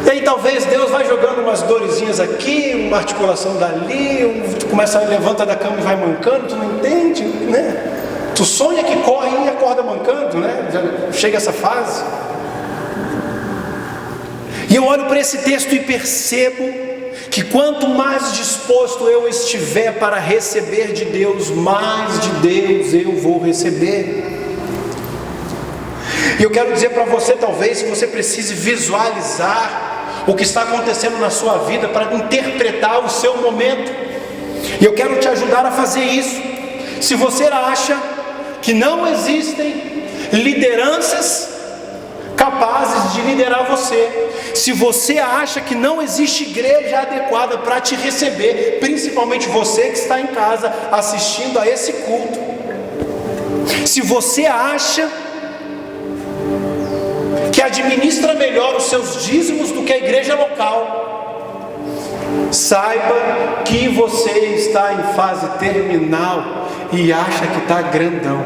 E aí talvez Deus vai jogando umas dorezinhas aqui, uma articulação dali, tu começa a levanta da cama e vai mancando, tu não entende, né? Tu sonha que corre e acorda mancando, né? Já chega essa fase. E eu olho para esse texto e percebo que quanto mais disposto eu estiver para receber de Deus, mais de Deus eu vou receber. E eu quero dizer para você, talvez, se você precise visualizar o que está acontecendo na sua vida para interpretar o seu momento. E eu quero te ajudar a fazer isso. Se você acha que não existem lideranças capazes de liderar você, se você acha que não existe igreja adequada para te receber, principalmente você que está em casa assistindo a esse culto, se você acha que administra melhor os seus dízimos do que a igreja local, saiba que você está em fase terminal e acha que está grandão.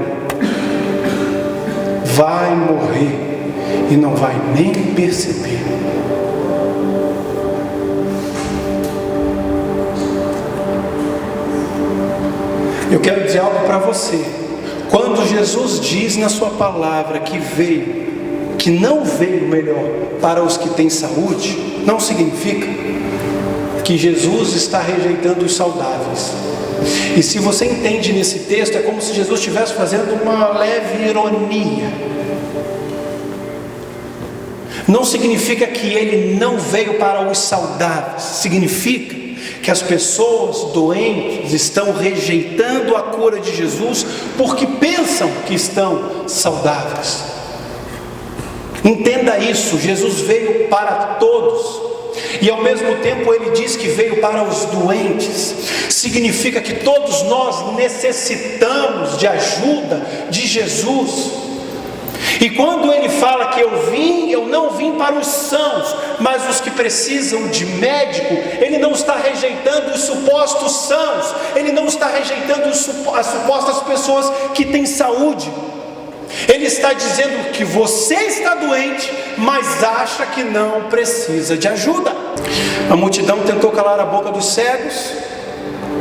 Vai morrer e não vai nem perceber. Eu quero dizer algo para você. Quando Jesus diz na sua palavra que não veio melhor para os que têm saúde, não significa que Jesus está rejeitando os saudáveis. E se você entende nesse texto, é como se Jesus estivesse fazendo uma leve ironia. Não significa que ele não veio para os saudáveis, significa que as pessoas doentes estão rejeitando a cura de Jesus porque pensam que estão saudáveis. Entenda isso, Jesus veio para todos, e ao mesmo tempo ele diz que veio para os doentes. Significa que todos nós necessitamos de ajuda de Jesus. E quando ele fala que eu não vim para os sãos, mas os que precisam de médico, ele não está rejeitando os supostos sãos, ele não está rejeitando as supostas pessoas que têm saúde. Ele está dizendo que você está doente, mas acha que não precisa de ajuda. A multidão tentou calar a boca dos cegos,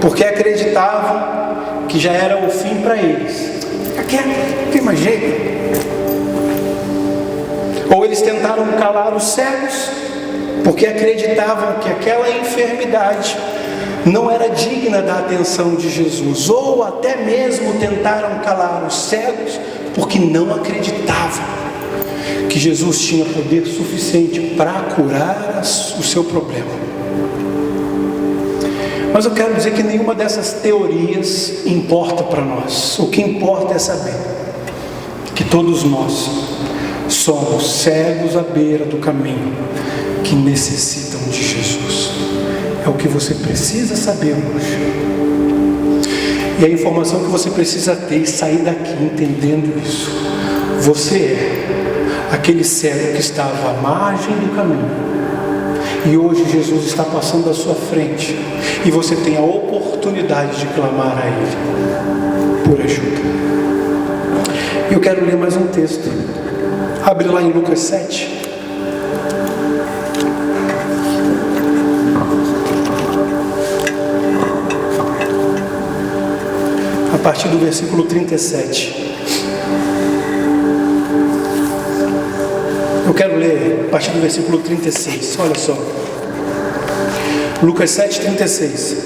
porque acreditavam que já era o fim para eles. Não tem mais jeito. Ou eles tentaram calar os cegos, porque acreditavam que aquela enfermidade não era digna da atenção de Jesus. Ou até mesmo tentaram calar os cegos, porque não acreditavam que Jesus tinha poder suficiente para curar o seu problema. Mas eu quero dizer que nenhuma dessas teorias importa para nós. O que importa é saber que todos nós somos cegos à beira do caminho que necessitam de Jesus. É o que você precisa saber hoje. E a informação que você precisa ter e sair daqui entendendo isso. Você é aquele cego que estava à margem do caminho. E hoje Jesus está passando à sua frente. E você tem a oportunidade de clamar a Ele por ajuda. E eu quero ler mais um texto. Abre lá em Lucas 7. A partir do versículo 37. Eu quero ler a partir do versículo 36. Olha só. Lucas 7, 36.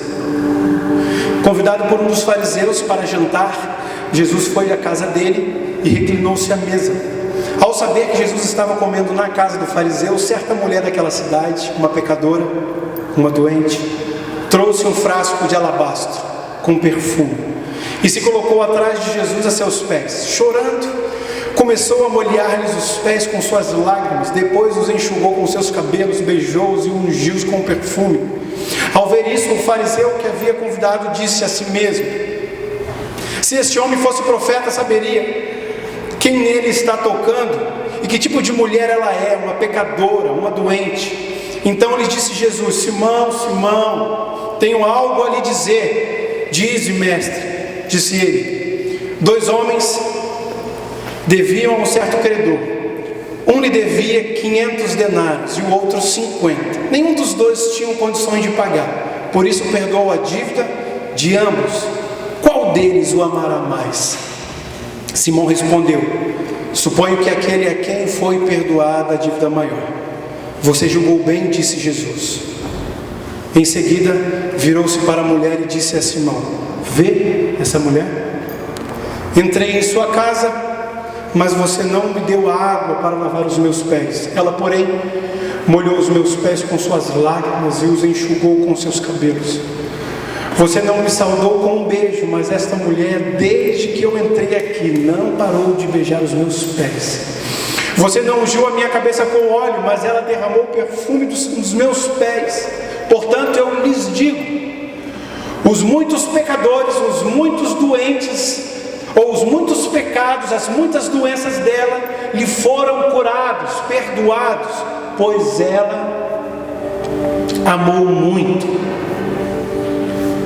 Convidado por um dos fariseus para jantar, Jesus foi à casa dele e reclinou-se à mesa. Ao saber que Jesus estava comendo na casa do fariseu, certa mulher daquela cidade, uma pecadora, uma doente, trouxe um frasco de alabastro com perfume e se colocou atrás de Jesus a seus pés. Chorando, começou a molhar-lhes os pés com suas lágrimas, depois os enxugou com seus cabelos, beijou-os e ungiu-os com perfume. Ao ver isso, o fariseu que havia convidado disse a si mesmo: se este homem fosse profeta, saberia quem nele está tocando e que tipo de mulher ela é, uma pecadora, uma doente. Então lhe disse Jesus: Simão, Simão, tenho algo a lhe dizer. Dize, mestre, disse ele. 2 homens deviam a um certo credor. Um lhe devia 500 denários e o outro 50. Nenhum dos dois tinha condições de pagar. Por isso perdoou a dívida de ambos. Qual deles o amará mais? Simão respondeu: suponho que aquele a quem foi perdoada a dívida maior. Você julgou bem, disse Jesus. Em seguida, virou-se para a mulher e disse a Simão: vê essa mulher? Entrei em sua casa, mas você não me deu água para lavar os meus pés. Ela, porém, molhou os meus pés com suas lágrimas e os enxugou com seus cabelos. Você não me saudou com um beijo, mas esta mulher, desde que eu entrei aqui, não parou de beijar os meus pés. Você não ungiu a minha cabeça com óleo, mas ela derramou o perfume dos meus pés. Portanto, eu lhes digo, os muitos pecadores, os muitos doentes, ou os muitos pecados, as muitas doenças dela lhe foram curados, perdoados, pois ela amou muito.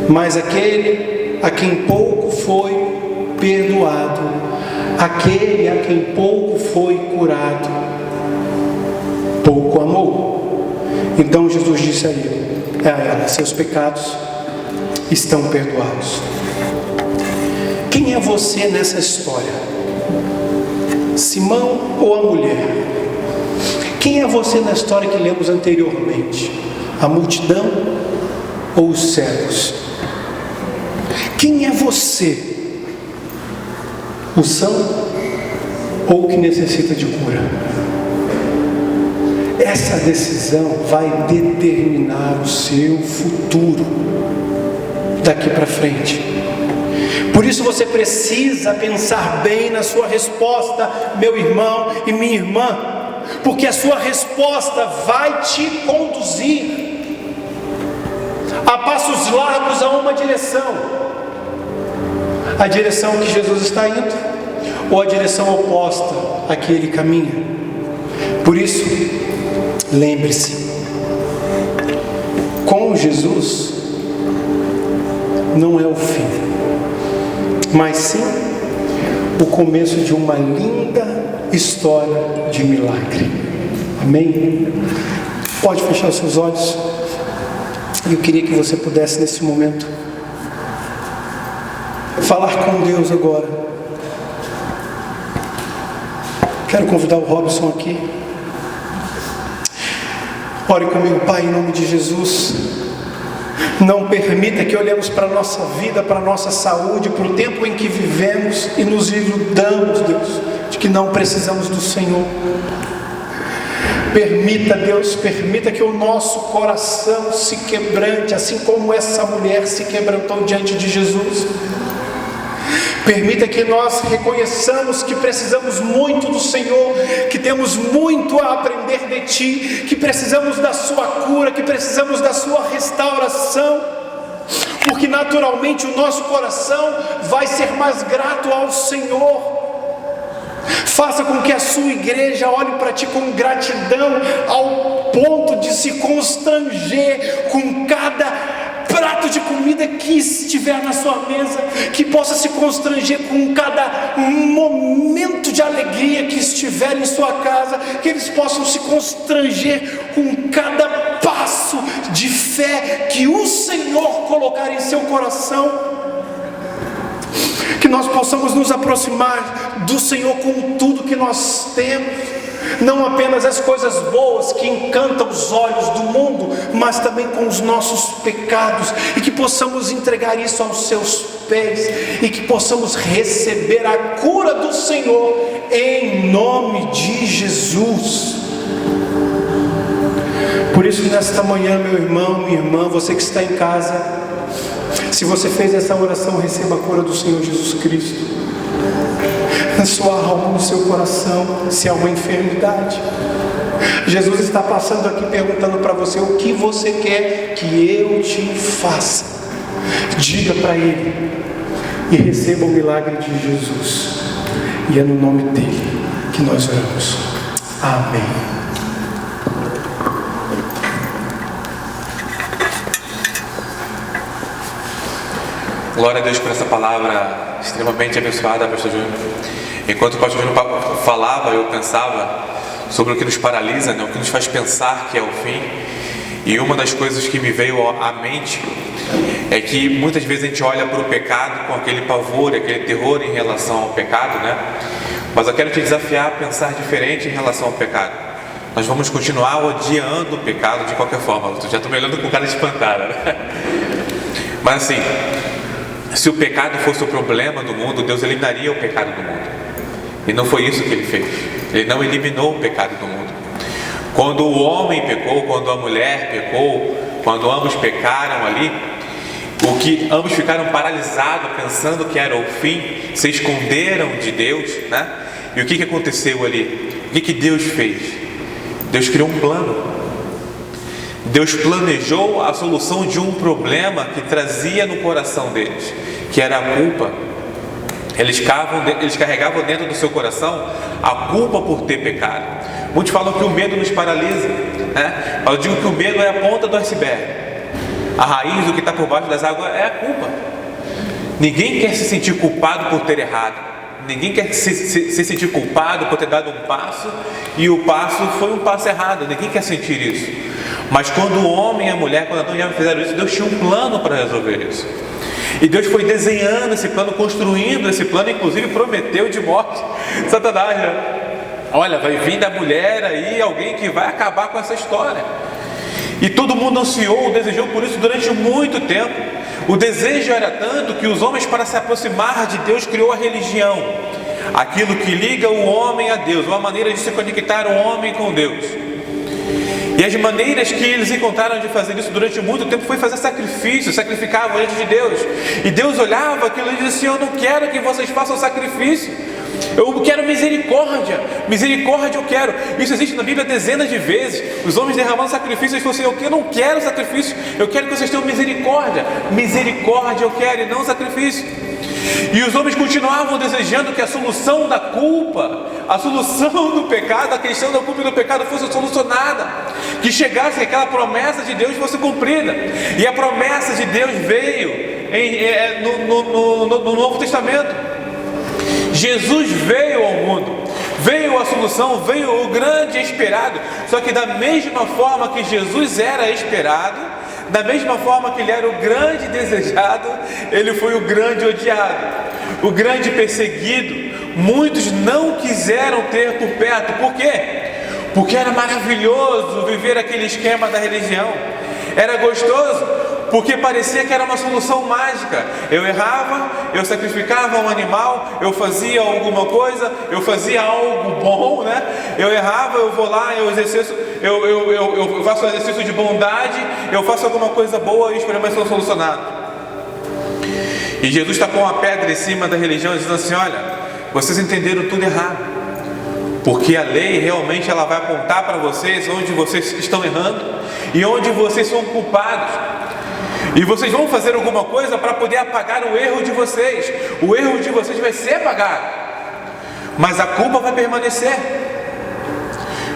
Mas aquele a quem pouco foi perdoado, aquele a quem pouco foi curado, pouco amou. Então Jesus disse a ela, seus pecados estão perdoados. Quem é você nessa história? Simão ou a mulher? Quem é você na história que lemos anteriormente? A multidão ou os cegos? Quem é você? O são ou o que necessita de cura? Essa decisão vai determinar o seu futuro daqui para frente. Por isso você precisa pensar bem na sua resposta, meu irmão e minha irmã, porque a sua resposta vai te conduzir a passos largos a uma direção. A direção que Jesus está indo, ou a direção oposta a que ele caminha. Por isso, lembre-se, com Jesus não é o fim, mas sim o começo de uma linda história de milagre. Amém? Pode fechar os seus olhos. Eu queria que você pudesse nesse momento falar com Deus agora. Quero convidar o Robson aqui. Ore comigo, Pai, em nome de Jesus. Não permita que olhemos para a nossa vida, para a nossa saúde, para o tempo em que vivemos e nos iludamos, Deus, de que não precisamos do Senhor. Permita, Deus, permita que o nosso coração se quebrante, assim como essa mulher se quebrantou diante de Jesus. Permita que nós reconheçamos que precisamos muito do Senhor, que temos muito a aprender de Ti, que precisamos da Sua cura, que precisamos da Sua restauração, porque naturalmente o nosso coração vai ser mais grato ao Senhor. Faça com que a sua igreja olhe para Ti com gratidão, ao ponto de se constranger com cada prato de comida que estiver na sua mesa, que possa se constranger com cada momento de alegria que estiver em sua casa, que eles possam se constranger com cada passo de fé que o Senhor colocar em seu coração. Que nós possamos nos aproximar do Senhor com tudo que nós temos, não apenas as coisas boas que encantam os olhos do mundo, mas também com os nossos pecados, e que possamos entregar isso aos seus pés, e que possamos receber a cura do Senhor, em nome de Jesus. Por isso, nesta manhã, meu irmão, minha irmã, você que está em casa, se você fez essa oração, receba a cura do Senhor Jesus Cristo. Na sua alma, no seu coração, se há uma enfermidade, Jesus está passando aqui perguntando para você: o que você quer que eu te faça? Diga para Ele e receba o milagre de Jesus. E é no nome dEle que nós oramos. Amém. Glória a Deus por essa palavra extremamente abençoada, Pastor Júnior. Enquanto o Pastor Júnior falava, eu pensava sobre o que nos paralisa, né? O que nos faz pensar que é o fim. E uma das coisas que me veio à mente é que muitas vezes a gente olha para o pecado com aquele pavor, aquele terror em relação ao pecado, né? Mas eu quero te desafiar a pensar diferente em relação ao pecado. Nós vamos continuar odiando o pecado de qualquer forma. Eu já estou me olhando com cara espantada, né? Mas assim, se o pecado fosse o problema do mundo, Deus eliminaria o pecado do mundo. E não foi isso que ele fez. Ele não eliminou o pecado do mundo. Quando o homem pecou, quando a mulher pecou, quando ambos pecaram ali, o que ambos ficaram paralisados, pensando que era o fim, se esconderam de Deus, né? E o que aconteceu ali? O que Deus fez? Deus criou um plano. Deus planejou a solução de um problema que trazia no coração deles, que era a culpa. Eles carregavam dentro do seu coração a culpa por ter pecado. Muitos falam que o medo nos paralisa, né? Eu digo que o medo é a ponta do iceberg. A raiz do que está por baixo das águas é a culpa. Ninguém quer se sentir culpado por ter errado. Ninguém quer se sentir culpado por ter dado um passo e o passo foi um passo errado. Ninguém quer sentir isso. Mas quando o homem e a mulher, quando Adão e Eva fizeram isso, Deus tinha um plano para resolver isso. E Deus foi desenhando esse plano, construindo esse plano, inclusive prometeu de morte Satanás, né? Olha, vai vir da mulher aí alguém que vai acabar com essa história. E todo mundo ansiou, desejou por isso durante muito tempo. O desejo era tanto que os homens, para se aproximar de Deus, criou a religião, aquilo que liga o homem a Deus, uma maneira de se conectar o homem com Deus. E as maneiras que eles encontraram de fazer isso durante muito tempo foi fazer sacrifício, sacrificavam diante de Deus. E Deus olhava aquilo e dizia assim: eu não quero que vocês façam sacrifício, eu quero misericórdia, misericórdia eu quero. Isso existe na Bíblia dezenas de vezes. Os homens derramando sacrifício, eles falaram assim: eu não quero sacrifício, eu quero que vocês tenham misericórdia. Misericórdia eu quero e não sacrifício. E os homens continuavam desejando que a solução da culpa, a solução do pecado, a questão da culpa e do pecado fosse solucionada, que chegasse, que aquela promessa de Deus fosse cumprida. E a promessa de Deus veio no Novo Testamento. Jesus veio ao mundo, veio a solução, veio o grande esperado. Só que da mesma forma que Jesus era esperado, da mesma forma que ele era o grande desejado, ele foi o grande odiado, o grande perseguido. Muitos não quiseram ter por perto. Por quê? Porque era maravilhoso viver aquele esquema da religião. Era gostoso, porque parecia que era uma solução mágica. Eu errava, eu sacrificava um animal, eu fazia alguma coisa, eu fazia algo bom, né? Eu errava, eu vou lá, eu faço um exercício de bondade, eu faço alguma coisa boa e os problemas são solucionados. E Jesus está com a pedra em cima da religião, dizendo assim: olha, vocês entenderam tudo errado, porque a lei realmente ela vai apontar para vocês onde vocês estão errando e onde vocês são culpados. E vocês vão fazer alguma coisa para poder apagar o erro de vocês. O erro de vocês vai ser apagado, mas a culpa vai permanecer.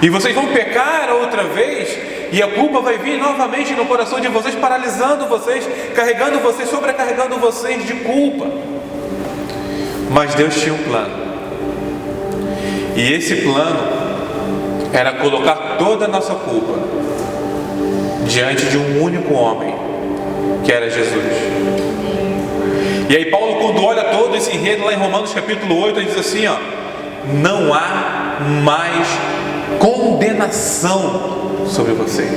E vocês vão pecar outra vez, e a culpa vai vir novamente no coração de vocês, paralisando vocês, carregando vocês, sobrecarregando vocês de culpa. Mas Deus tinha um plano. E esse plano era colocar toda a nossa culpa diante de um único homem, que era Jesus. E aí Paulo, quando olha todo esse enredo lá em Romanos capítulo 8, ele diz assim, ó: não há mais condenação sobre vocês,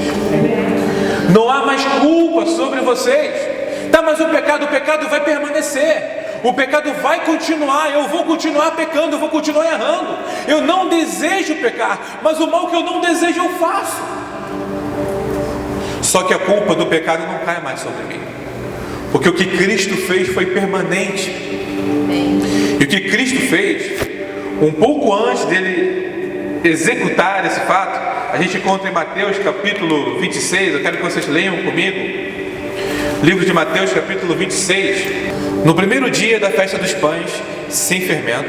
não há mais culpa sobre vocês. Tá, mas o pecado vai permanecer. O pecado vai continuar, eu vou continuar pecando, eu vou continuar errando. Eu não desejo pecar, mas o mal que eu não desejo eu faço. Só que a culpa do pecado não cai mais sobre mim, porque o que Cristo fez foi permanente. E o que Cristo fez, um pouco antes dele executar esse fato, a gente encontra em Mateus capítulo 26, eu quero que vocês leiam comigo. Livro de Mateus capítulo 26. No primeiro dia da festa dos pães sem fermento,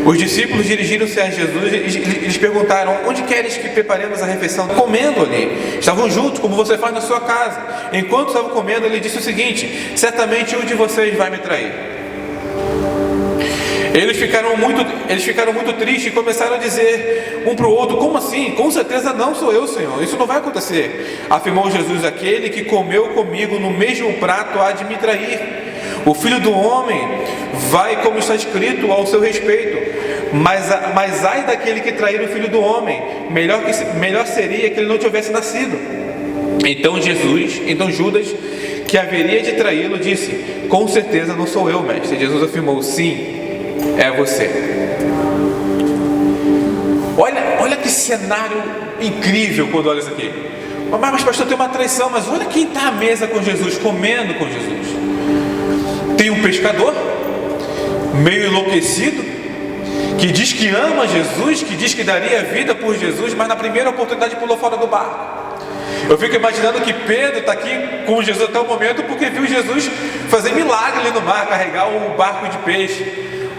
os discípulos dirigiram-se a Jesus e eles perguntaram: onde queres que preparemos a refeição? Comendo ali, estavam juntos, como você faz na sua casa. Enquanto estavam comendo, ele disse o seguinte: certamente um de vocês vai me trair. Eles ficaram muito tristes e começaram a dizer um para o outro: como assim? Com certeza não sou eu, Senhor, isso não vai acontecer. Afirmou Jesus: aquele que comeu comigo no mesmo prato há de me trair. O Filho do Homem vai, como está escrito, ao seu respeito. Mas ai daquele que trair o Filho do Homem, melhor seria que ele não tivesse nascido. Então Judas, que haveria de traí-lo, disse: com certeza não sou eu, mestre. Jesus afirmou: sim, é você. cenário incrível quando olha isso aqui. Mas pastor, tem uma traição, mas olha quem está à mesa com Jesus, comendo com Jesus. Tem um pescador, meio enlouquecido, que diz que ama Jesus, que diz que daria a vida por Jesus, mas na primeira oportunidade pulou fora do barco. Eu fico imaginando que Pedro está aqui com Jesus até o momento porque viu Jesus fazer milagre ali no mar, carregar o barco de peixe.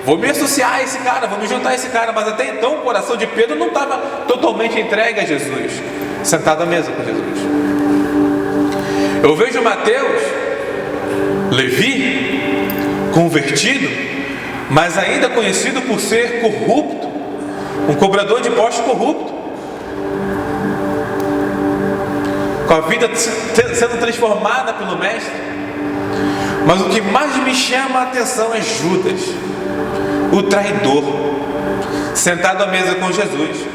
Vou me associar a esse cara, vou me juntar a esse cara. Mas até então o coração de Pedro não estava totalmente entregue a Jesus, sentado à mesa com Jesus. Eu vejo Mateus, Levi, convertido, mas ainda conhecido por ser corrupto, um cobrador de impostos corrupto, com a vida sendo transformada pelo Mestre. Mas o que mais me chama a atenção é Judas, o traidor, sentado à mesa com Jesus.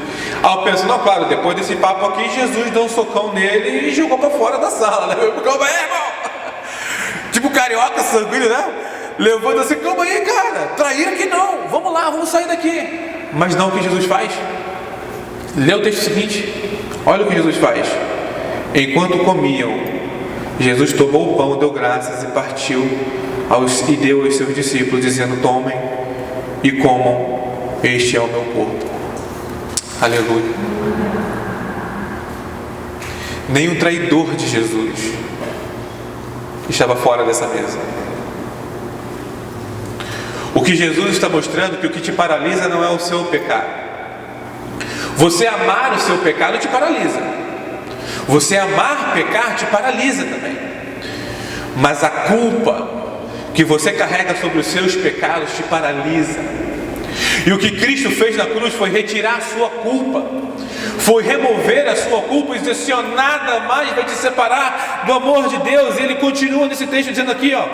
Eu penso, não, claro, depois desse papo aqui, Jesus deu um socão nele e jogou para fora da sala, né? Calma aí, irmão! Tipo carioca sanguíneo, né? Levando assim, calma aí, cara, trair aqui não, vamos lá, vamos sair daqui. Mas não o que Jesus faz. Lê o texto seguinte, olha o que Jesus faz. Enquanto comiam, Jesus tomou o pão, deu graças e partiu e deu aos seus discípulos, dizendo: tomem e comam, este é o meu corpo. Aleluia. Nem um traidor de Jesus estava fora dessa mesa. O que Jesus está mostrando é que o que te paralisa não é o seu pecado. Você amar o seu pecado te paralisa. Você amar pecar te paralisa também. Mas a culpa que você carrega sobre os seus pecados te paralisa. E o que Cristo fez na cruz foi retirar a sua culpa, foi remover a sua culpa e dizer assim, ó, nada mais vai te separar do amor de Deus. E ele continua nesse texto dizendo aqui, ó,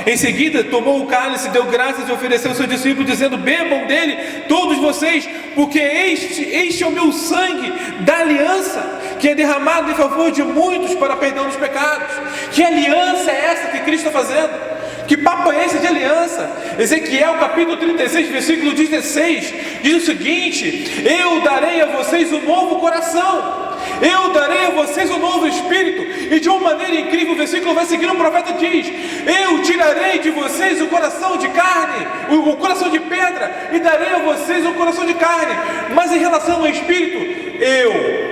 em seguida tomou o cálice, deu graças e ofereceu aos seus discípulos, dizendo: bebam dele todos vocês, porque este é o meu sangue da aliança, que é derramado em favor de muitos para perdão dos pecados. Que aliança é essa que Cristo está fazendo? Que papo é esse de aliança? Ezequiel capítulo 36, versículo 16 diz o seguinte: eu darei a vocês um novo coração, eu darei a vocês um novo espírito. E de uma maneira incrível o versículo vai seguindo, o profeta diz: eu tirarei de vocês o coração de carne, o coração de pedra, e darei a vocês um coração de carne. Mas em relação ao espírito, eu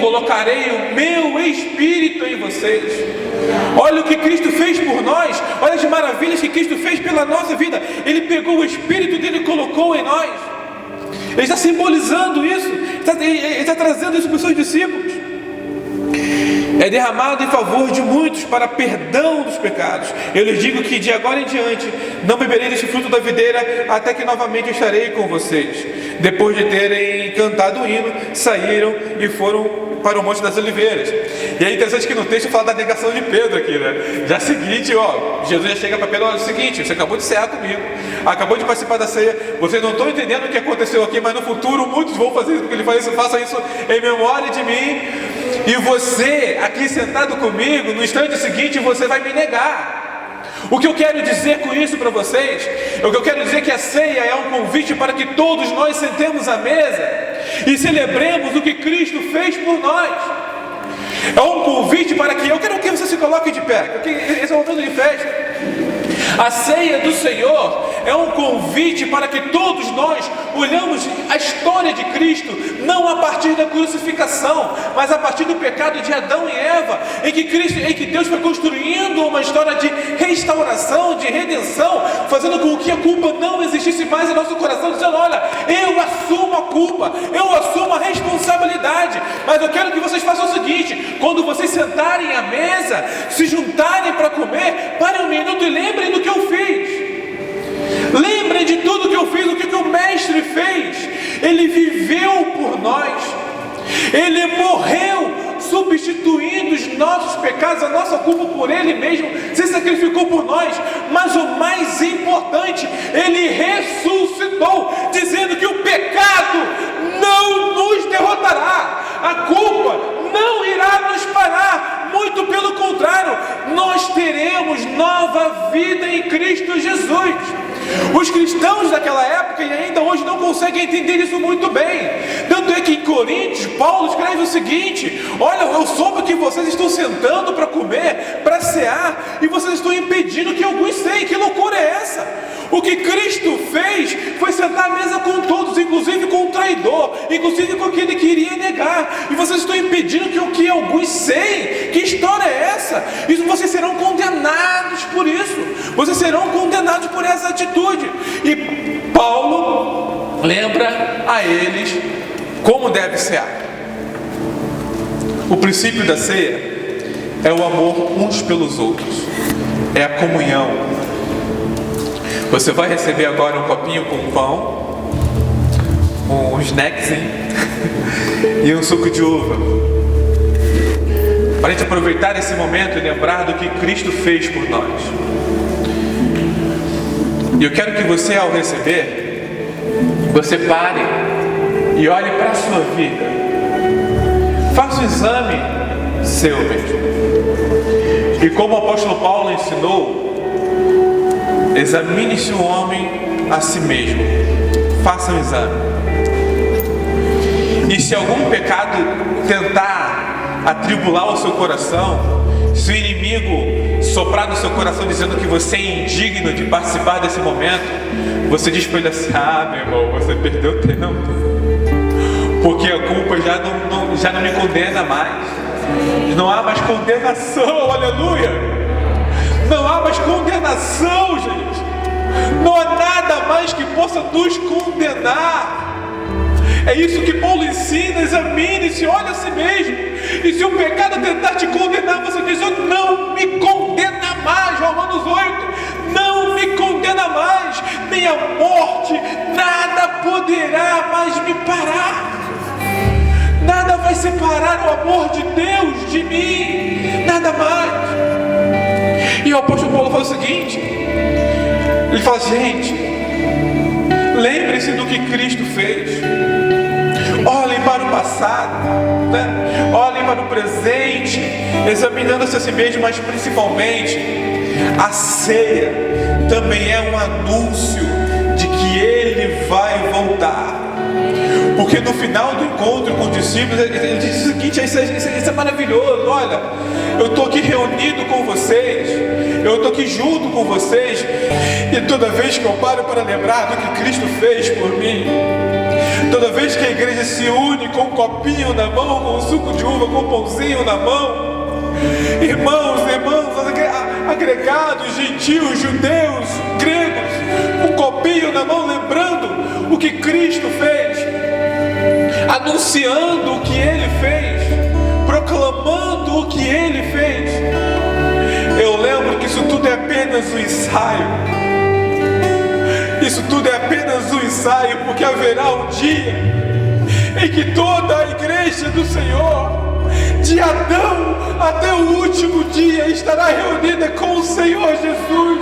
colocarei o meu espírito em vocês. Olha o que Cristo fez por nós, olha as maravilhas que Cristo fez pela nossa vida. Ele pegou o espírito dele e colocou em nós. Ele está simbolizando isso, ele está trazendo isso para os seus discípulos. É derramado em favor de muitos para perdão dos pecados. Eu lhes digo que de agora em diante não beberei deste fruto da videira, até que novamente estarei com vocês. Depois de terem cantado o hino, saíram e foram para o Monte das Oliveiras. E é interessante que no texto fala da negação de Pedro aqui, né? Já é o seguinte, ó, Jesus já chega para Pedro: olha, é o seguinte, você acabou de cear comigo, acabou de participar da ceia, vocês não estão entendendo o que aconteceu aqui, mas no futuro muitos vão fazer isso, porque ele faz isso, faça isso em memória de mim. E você, aqui sentado comigo, no instante seguinte, você vai me negar. O que eu quero dizer com isso para vocês, o que eu quero dizer é que a ceia é um convite para que todos nós sentemos à mesa e celebremos o que Cristo fez por nós. É um convite para que eu quero que você se coloque de pé, porque esse é um momento de festa. A ceia do Senhor é um convite para que todos nós olhamos a história de Cristo não a partir da crucificação, mas a partir do pecado de Adão e Eva, em que Deus foi construindo uma história de restauração, de redenção, fazendo com que a culpa não existisse mais em nosso coração, dizendo: olha, eu assumo a culpa, eu assumo a responsabilidade, mas eu quero que vocês façam o seguinte: quando vocês sentarem à mesa, se juntarem para comer, parem um minuto e lembrem do que eu fiz. Lembrem de tudo que eu fiz, o que o Mestre fez. Ele viveu por nós, ele morreu substituindo os nossos pecados, a nossa culpa por ele mesmo, se sacrificou por nós. Mas o mais importante, ele ressuscitou, dizendo que o pecado não nos derrotará, a culpa não irá nos parar, muito pelo contrário, nós teremos nova vida em Cristo Jesus. Os cristãos daquela época e ainda hoje não conseguem entender isso muito bem. Tanto é que em Coríntios, Paulo escreve o seguinte: olha, eu soube que vocês estão sentando para comer, para cear, e vocês estão impedindo que alguns ceiem. Que loucura é essa? O que Cristo fez foi sentar à mesa com todos, inclusive com o traidor, inclusive com aquele que iria negar. E vocês estão impedindo que alguns ceiem. Que história é essa? Isso, vocês serão condenados por isso. Vocês serão condenados por essa atitude. E Paulo lembra a eles como deve cear. O princípio da ceia é o amor uns pelos outros, é a comunhão. Você vai receber agora um copinho com pão, um snackzinho e um suco de uva, para a gente aproveitar esse momento e lembrar do que Cristo fez por nós. E eu quero que você, ao receber, você pare e olhe para a sua vida. Faça um exame seu mesmo. E como o apóstolo Paulo ensinou, examine-se o homem a si mesmo. Faça um exame. E se algum pecado tentar atribular o seu coração, se o inimigo soprar no seu coração dizendo que você é indigno de participar desse momento, você diz para ele assim: ah, meu irmão, você perdeu tempo, porque a culpa já não me condena mais. Não há mais condenação, aleluia. Não há mais condenação, gente. Não há nada mais que possa nos condenar. É isso que Paulo ensina. Examine-se, olha a si mesmo. E se o pecado tentar te condenar, você diz: eu não me condena mais. Romanos 8. Não me condena mais. Nem a morte, nada poderá mais me parar. Nada vai separar o amor de Deus de mim. Nada mais. E o apóstolo Paulo fala o seguinte: ele fala: gente, lembre-se do que Cristo fez. Olhem para o passado, né? Olhem para o presente, examinando-se a si mesmo, mas principalmente a ceia também é um anúncio de que Ele vai voltar. Porque no final do encontro com os discípulos, ele diz o seguinte: isso é maravilhoso. Olha, eu estou aqui reunido com vocês, eu estou aqui junto com vocês, e toda vez que eu paro para lembrar do que Cristo fez por mim, toda vez que a igreja se une com um copinho na mão, com um suco de uva, com um pãozinho na mão, irmãos, agregados, gentios, judeus, gregos, um copinho na mão, lembrando o que Cristo fez, anunciando o que Ele fez, proclamando o que Ele fez. Eu lembro que isso tudo é apenas um ensaio. Isso tudo é apenas um ensaio, porque haverá um dia em que toda a igreja do Senhor, de Adão até o último dia, estará reunida com o Senhor Jesus,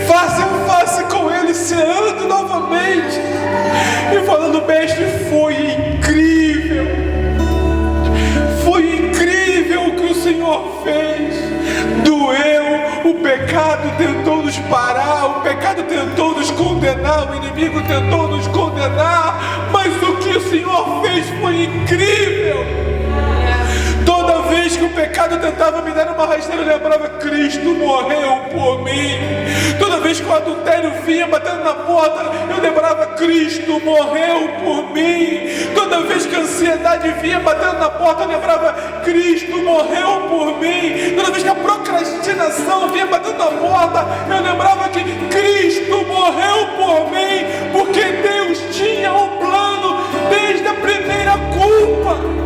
face a face com Ele, ceando novamente e falando: mestre, foi incrível. Foi incrível o que o Senhor fez. Doeu, o pecado tentou nos parar, o pecado tentou nos condenar, o inimigo tentou nos condenar, mas o que o Senhor fez foi incrível. Toda vez que o pecado tentava me dar uma rasteira, eu lembrava: Cristo morreu por mim. Toda vez que o adultério vinha batendo na porta, eu lembrava: Cristo morreu por mim. Toda vez que a ansiedade vinha batendo na porta, eu lembrava: Cristo morreu por mim. Toda vez que a procrastinação vinha batendo na porta, eu lembrava que Cristo morreu por mim, porque Deus tinha um plano desde a primeira culpa.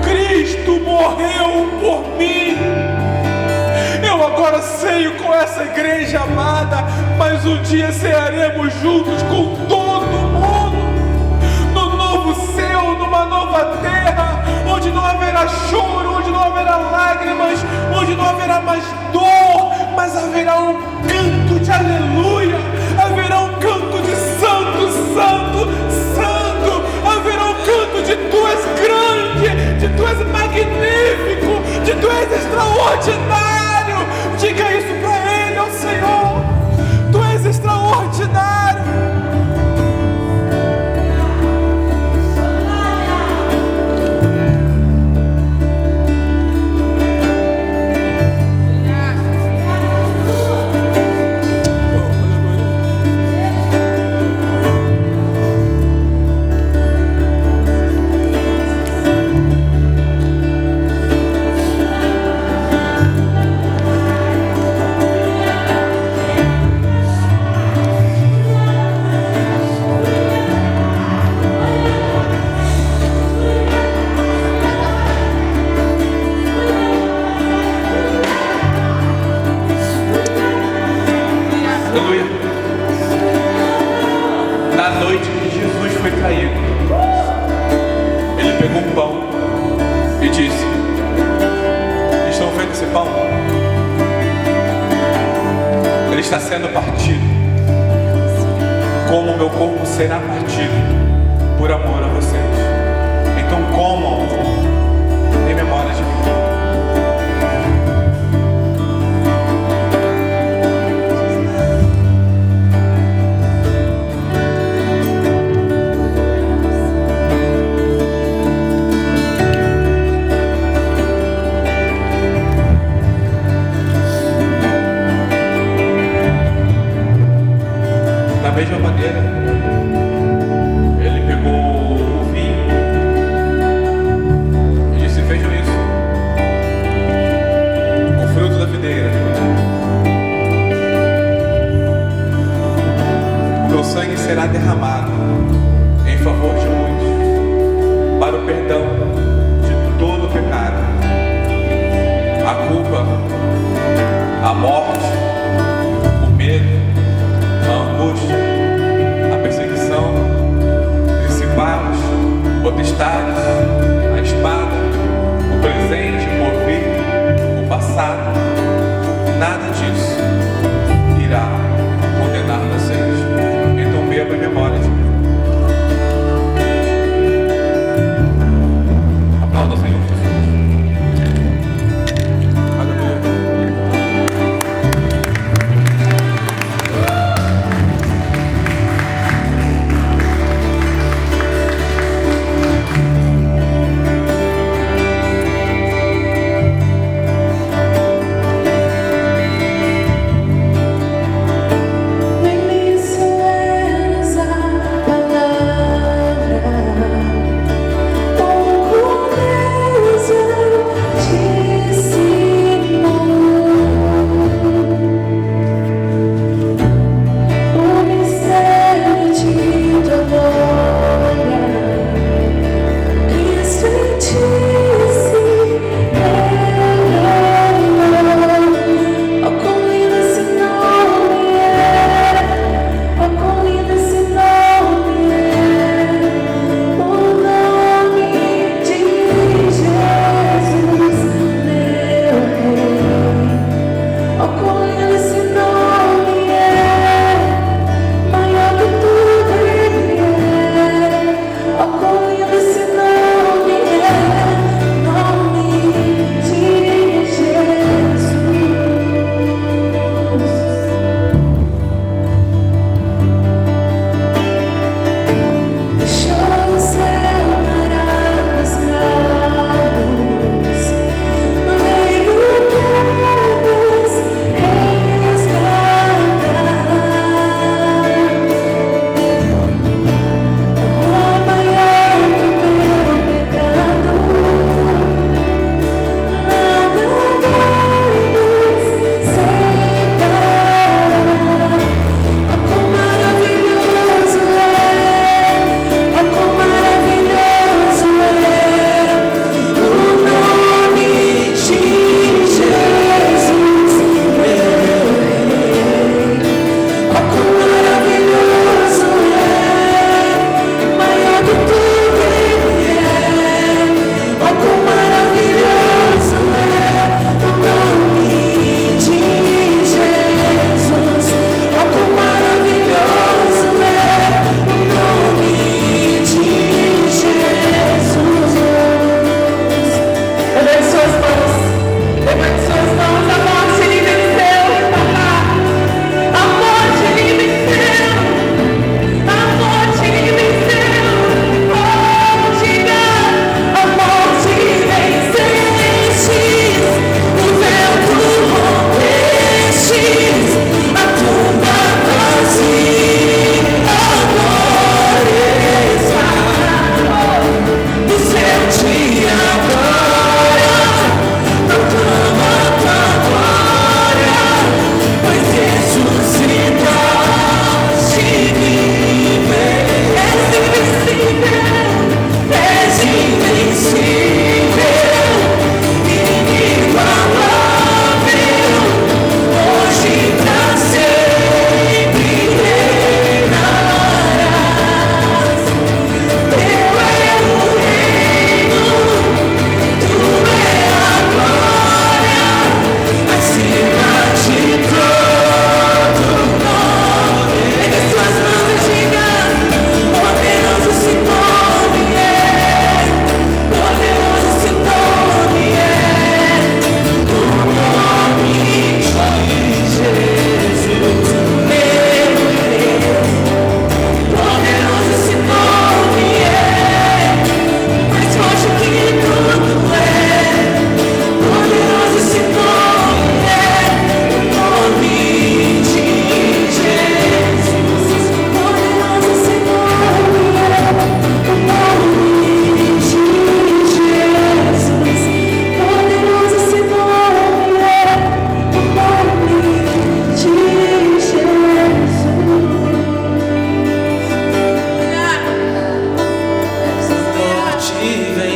Cristo morreu por mim. Eu agora ceio com essa igreja amada, mas um dia cearemos juntos com todo mundo, no novo céu, numa nova terra, onde não haverá choro, onde não haverá lágrimas, onde não haverá mais dor, mas haverá um canto de aleluia, haverá um canto de santo, santo, santo, haverá um canto de tu és grande, de tu és magnífico, de tu és extraordinário, de pegou um pão e disse: estão vendo esse pão? Ele está sendo partido, como o meu corpo será partido por amor a vocês. Então comam em memória de mim. Da mesma maneira,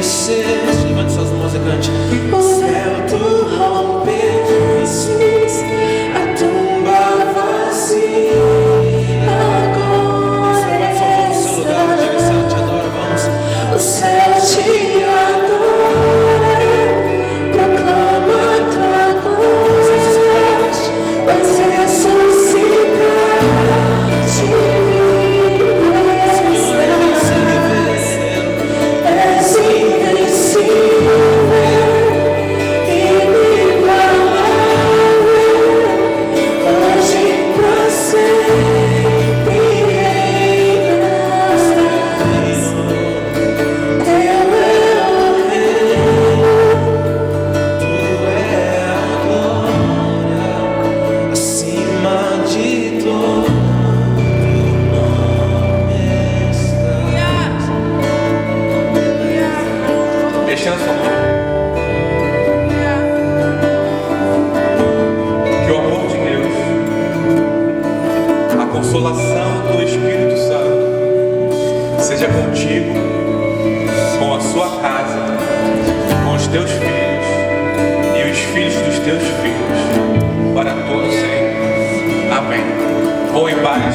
descer. Levante suas mãos e cante. O céu tu rompestes, a tumba vazia. Agora Levante sua mão no seu lugar, diga: o céu te adora, vamos. o céu te adora, proclama tua glória, mas ressuscitaste, és invencível, inigualável, hoje pra sempre reinas. Teu é o reino, Tu é a glória acima de todo nome está. Estenda sua mão. Que o amor de Deus, a consolação do Espírito Santo, seja contigo, com a sua casa, com os teus filhos e os filhos dos teus filhos, para todos sempre. Amém. Vou em paz.